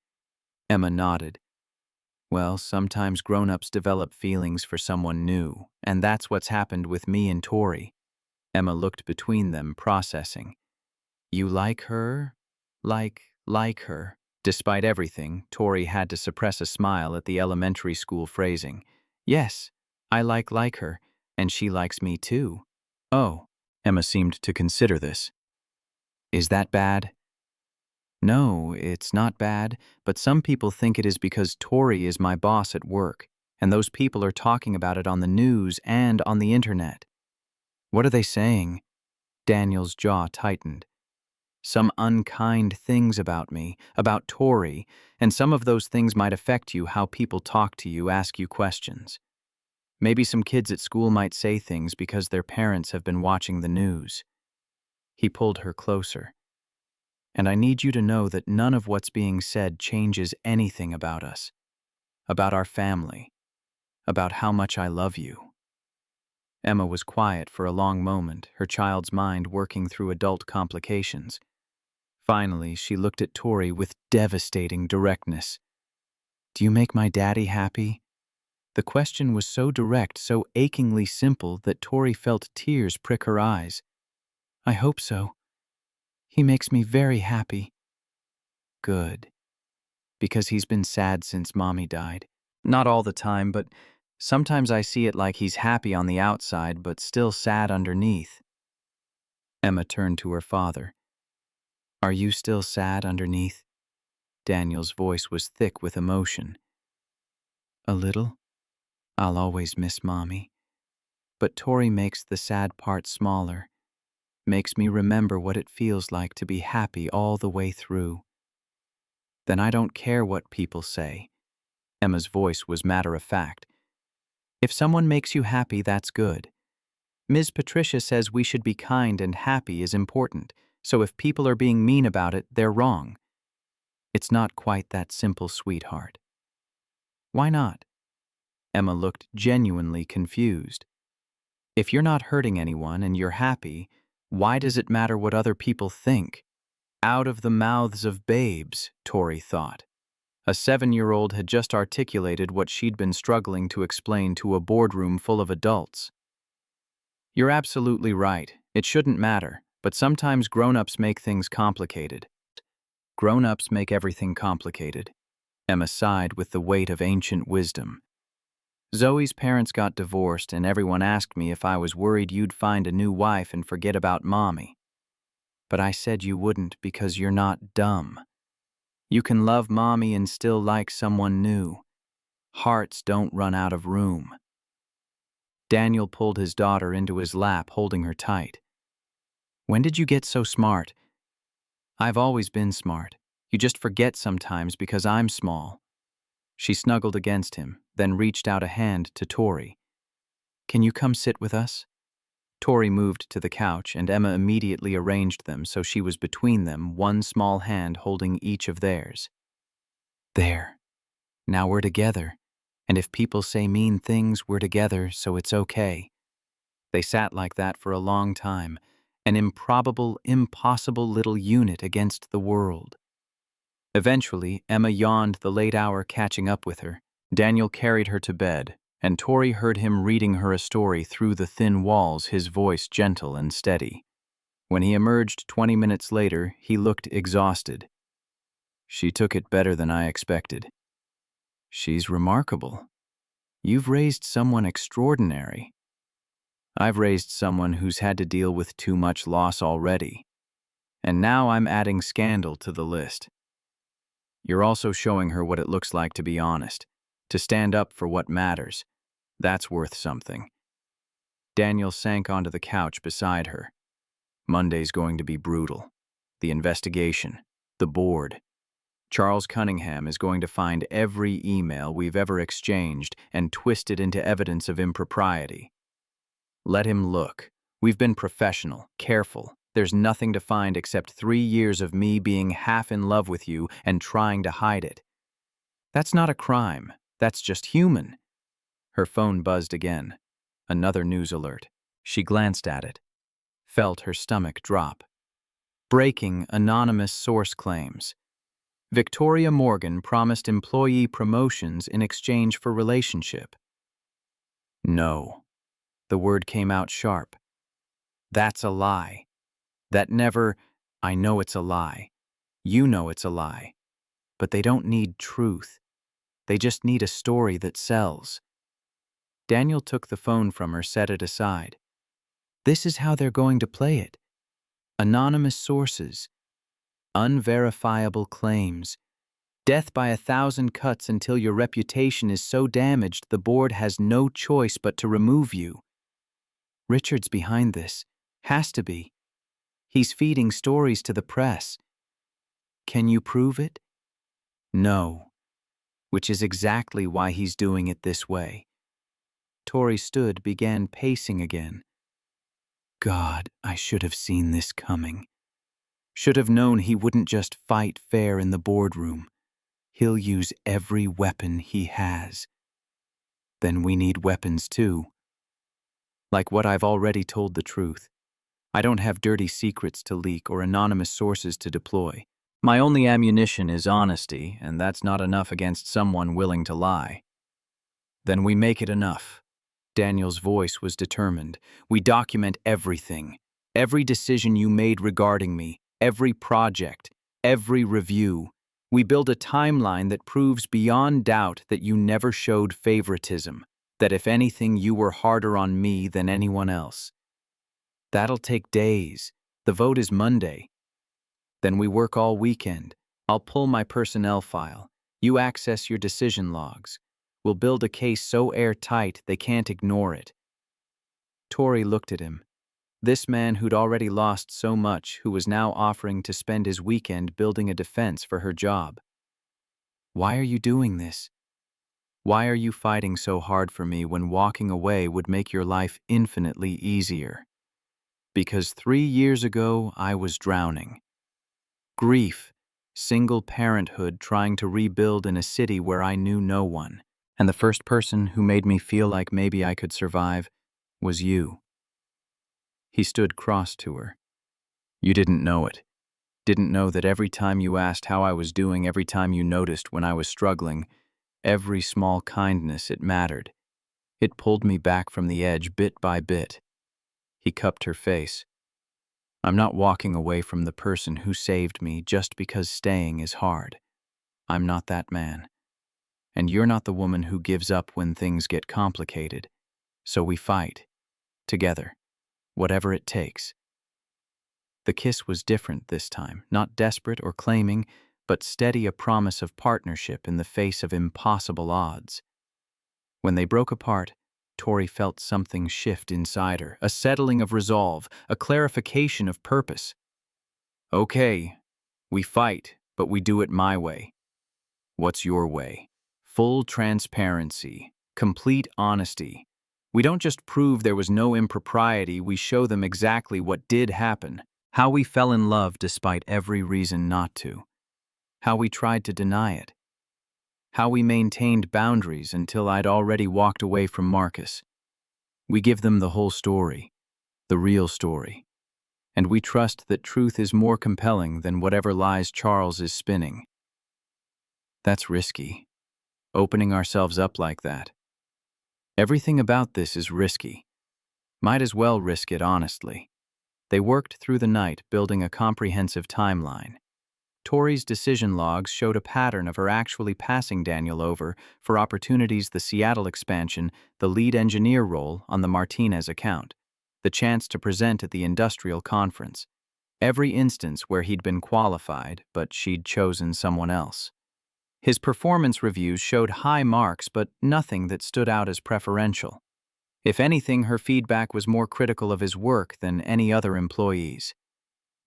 Emma nodded. Well, sometimes grown-ups develop feelings for someone new, and that's what's happened with me and Tori. Emma looked between them, processing. You like her? Like her. Despite everything, Tori had to suppress a smile at the elementary school phrasing. Yes, I like her, and she likes me too. Oh, Emma seemed to consider this. Is that bad? No, it's not bad, but some people think it is because Tori is my boss at work, and those people are talking about it on the news and on the internet. What are they saying? Daniel's jaw tightened. Some unkind things about me, about Tori, and some of those things might affect you, how people talk to you, ask you questions. Maybe some kids at school might say things because their parents have been watching the news. He pulled her closer. And I need you to know that none of what's being said changes anything about us, about our family, about how much I love you. Emma was quiet for a long moment, her child's mind working through adult complications. Finally, she looked at Tori with devastating directness. Do you make my daddy happy? The question was so direct, so achingly simple that Tori felt tears prick her eyes. I hope so. He makes me very happy. Good. Because he's been sad since Mommy died. Not all the time, but sometimes I see it like he's happy on the outside, but still sad underneath. Emma turned to her father. Are you still sad underneath? Daniel's voice was thick with emotion. A little. I'll always miss Mommy. But Tori makes the sad part smaller, makes me remember what it feels like to be happy all the way through. Then I don't care what people say. Emma's voice was matter-of-fact. If someone makes you happy, that's good. Ms. Patricia says we should be kind and happy is important, so if people are being mean about it, they're wrong. It's not quite that simple, sweetheart. Why not? Emma looked genuinely confused. If you're not hurting anyone and you're happy, why does it matter what other people think? Out of the mouths of babes, Tori thought. A 7-year-old had just articulated what she'd been struggling to explain to a boardroom full of adults. You're absolutely right. It shouldn't matter, but sometimes grown-ups make things complicated. Grown-ups make everything complicated. Emma sighed with the weight of ancient wisdom. Zoe's parents got divorced, and everyone asked me if I was worried you'd find a new wife and forget about Mommy. But I said you wouldn't because you're not dumb. You can love Mommy and still like someone new. Hearts don't run out of room. Daniel pulled his daughter into his lap, holding her tight. When did you get so smart? I've always been smart. You just forget sometimes because I'm small. She snuggled against him, then reached out a hand to Tori. Can you come sit with us? Tori moved to the couch, and Emma immediately arranged them so she was between them, one small hand holding each of theirs. There. Now we're together, and if people say mean things, we're together, so it's okay. They sat like that for a long time, an improbable, impossible little unit against the world. Eventually, Emma yawned, the late hour catching up with her. Daniel carried her to bed, and Tori heard him reading her a story through the thin walls, his voice gentle and steady. When he emerged 20 minutes later, he looked exhausted. She took it better than I expected. She's remarkable. You've raised someone extraordinary. I've raised someone who's had to deal with too much loss already. And now I'm adding scandal to the list. You're also showing her what it looks like to be honest, to stand up for what matters. That's worth something. Daniel sank onto the couch beside her. Monday's going to be brutal. The investigation, the board. Charles Cunningham is going to find every email we've ever exchanged and twist it into evidence of impropriety. Let him look. We've been professional, careful. There's nothing to find except 3 years of me being half in love with you and trying to hide it. That's not a crime. That's just human. Her phone buzzed again. Another news alert. She glanced at it, felt her stomach drop. Breaking anonymous source claims. Victoria Morgan promised employee promotions in exchange for relationship. No. The word came out sharp. That's a lie. That never, I know it's a lie. You know it's a lie. But they don't need truth. They just need a story that sells. Daniel took the phone from her, set it aside. This is how they're going to play it. Anonymous sources. Unverifiable claims. Death by 1,000 cuts until your reputation is so damaged the board has no choice but to remove you. Richard's behind this. Has to be. He's feeding stories to the press. Can you prove it? No. Which is exactly why he's doing it this way. Tori stood, began pacing again. God, I should have seen this coming. Should have known he wouldn't just fight fair in the boardroom. He'll use every weapon he has. Then we need weapons too. Like what I've already told the truth. I don't have dirty secrets to leak or anonymous sources to deploy. My only ammunition is honesty, and that's not enough against someone willing to lie. Then we make it enough. Daniel's voice was determined. We document everything. Every decision you made regarding me, every project, every review. We build a timeline that proves beyond doubt that you never showed favoritism, that if anything you were harder on me than anyone else. That'll take days. The vote is Monday. Then we work all weekend. I'll pull my personnel file. You access your decision logs. We'll build a case so airtight they can't ignore it. Tori looked at him. This man who'd already lost so much, who was now offering to spend his weekend building a defense for her job. Why are you doing this? Why are you fighting so hard for me when walking away would make your life infinitely easier? Because 3 years ago, I was drowning. Grief, single parenthood trying to rebuild in a city where I knew no one. And the first person who made me feel like maybe I could survive was you. He stood cross to her. You didn't know it. Didn't know that every time you asked how I was doing, every time you noticed when I was struggling, every small kindness, it mattered. It pulled me back from the edge bit by bit. He cupped her face. I'm not walking away from the person who saved me just because staying is hard. I'm not that man. And you're not the woman who gives up when things get complicated. So we fight. Together. Whatever it takes. The kiss was different this time, not desperate or claiming, but steady, a promise of partnership in the face of impossible odds. When they broke apart, Tori felt something shift inside her, a settling of resolve, a clarification of purpose. Okay, we fight, but we do it my way. What's your way? Full transparency, complete honesty. We don't just prove there was no impropriety, we show them exactly what did happen, how we fell in love despite every reason not to, how we tried to deny it, how we maintained boundaries until I'd already walked away from Marcus. We give them the whole story, the real story, and we trust that truth is more compelling than whatever lies Charles is spinning. That's risky, opening ourselves up like that. Everything about this is risky. Might as well risk it honestly. They worked through the night building a comprehensive timeline. Tori's decision logs showed a pattern of her actually passing Daniel over for opportunities: the Seattle expansion, the lead engineer role on the Martinez account, the chance to present at the industrial conference. Every instance where he'd been qualified, but she'd chosen someone else. His performance reviews showed high marks, but nothing that stood out as preferential. If anything, her feedback was more critical of his work than any other employees.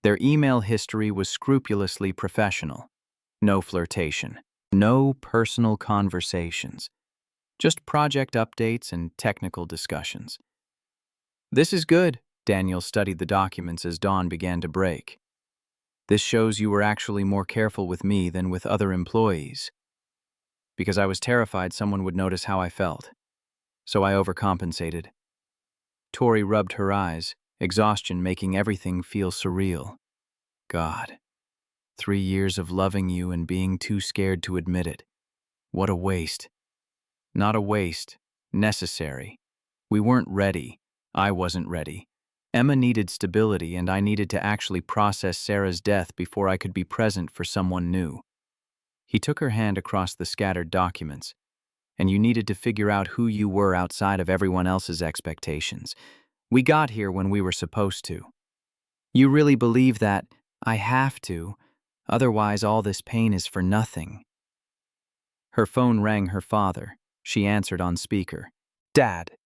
Their email history was scrupulously professional. No flirtation. No personal conversations. Just project updates and technical discussions. "This is good." Daniel studied the documents as dawn began to break. "This shows you were actually more careful with me than with other employees." Because I was terrified someone would notice how I felt. So I overcompensated. Tori rubbed her eyes, exhaustion making everything feel surreal. God, 3 years of loving you and being too scared to admit it. What a waste. Not a waste. Necessary. We weren't ready. I wasn't ready. Emma needed stability, and I needed to actually process Sarah's death before I could be present for someone new. He took her hand across the scattered documents. "And you needed to figure out who you were outside of everyone else's expectations. We got here when we were supposed to. You really believe that?" "I have to. Otherwise, all this pain is for nothing." Her phone rang her father. She answered on speaker. "Dad."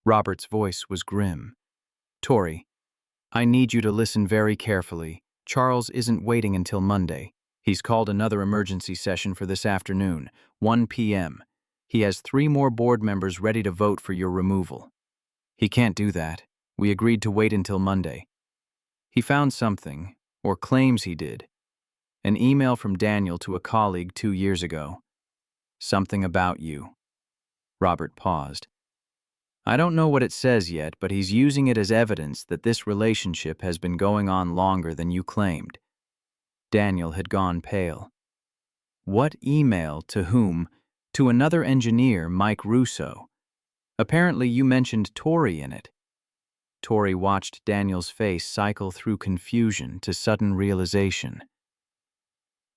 Robert's voice was grim. "Tori, I need you to listen very carefully. Charles isn't waiting until Monday. He's called another emergency session for this afternoon, 1 p.m. He has 3 more board members ready to vote for your removal. He can't do that. We agreed to wait until Monday. He found something, or claims he did. An email from Daniel to a colleague 2 years ago. Something about you." Robert paused. "I don't know what it says yet, but he's using it as evidence that this relationship has been going on longer than you claimed." Daniel had gone pale. "What email? To whom?" "To another engineer, Mike Russo. Apparently you mentioned Tori in it." Tori watched Daniel's face cycle through confusion to sudden realization.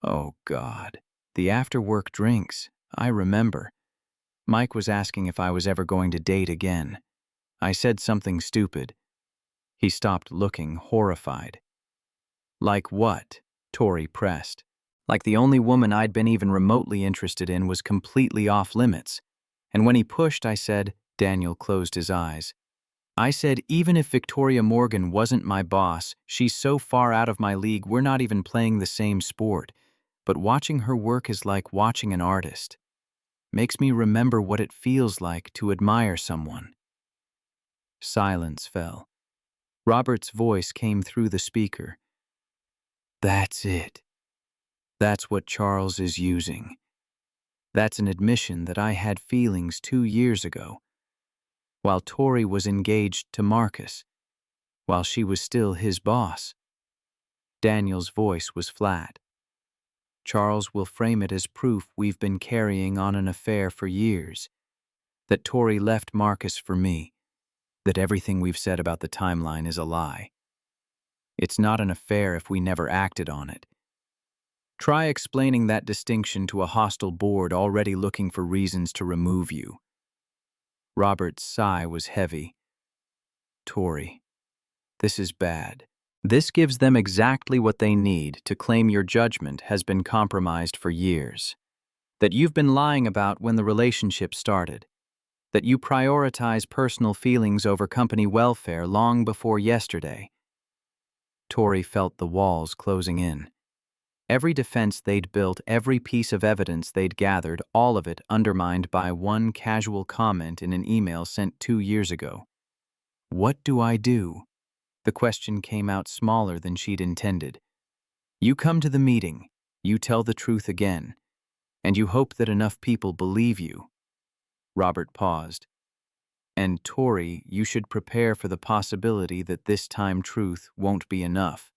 "Oh, God. The after-work drinks. I remember. Mike was asking if I was ever going to date again. I said something stupid." He stopped looking, horrified. "Like what?" Tori pressed. "Like the only woman I'd been even remotely interested in was completely off limits. And when he pushed, I said," Daniel closed his eyes, "I said, even if Victoria Morgan wasn't my boss, she's so far out of my league we're not even playing the same sport. But watching her work is like watching an artist. Makes me remember what it feels like to admire someone." Silence fell. Robert's voice came through the speaker. "That's it. That's what Charles is using. That's an admission that I had feelings 2 years ago, while Tori was engaged to Marcus, while she was still his boss." Daniel's voice was flat. "Charles will frame it as proof we've been carrying on an affair for years, that Tori left Marcus for me, that everything we've said about the timeline is a lie. It's not an affair if we never acted on it. Try explaining that distinction to a hostile board already looking for reasons to remove you." Robert's sigh was heavy. "Tori, this is bad. This gives them exactly what they need to claim your judgment has been compromised for years. That you've been lying about when the relationship started. That you prioritize personal feelings over company welfare long before yesterday." Tori felt the walls closing in. Every defense they'd built, every piece of evidence they'd gathered, all of it undermined by one casual comment in an email sent 2 years ago. "What do I do?" The question came out smaller than she'd intended. "You come to the meeting, you tell the truth again, and you hope that enough people believe you." Robert paused. "And Tori, you should prepare for the possibility that this time truth won't be enough.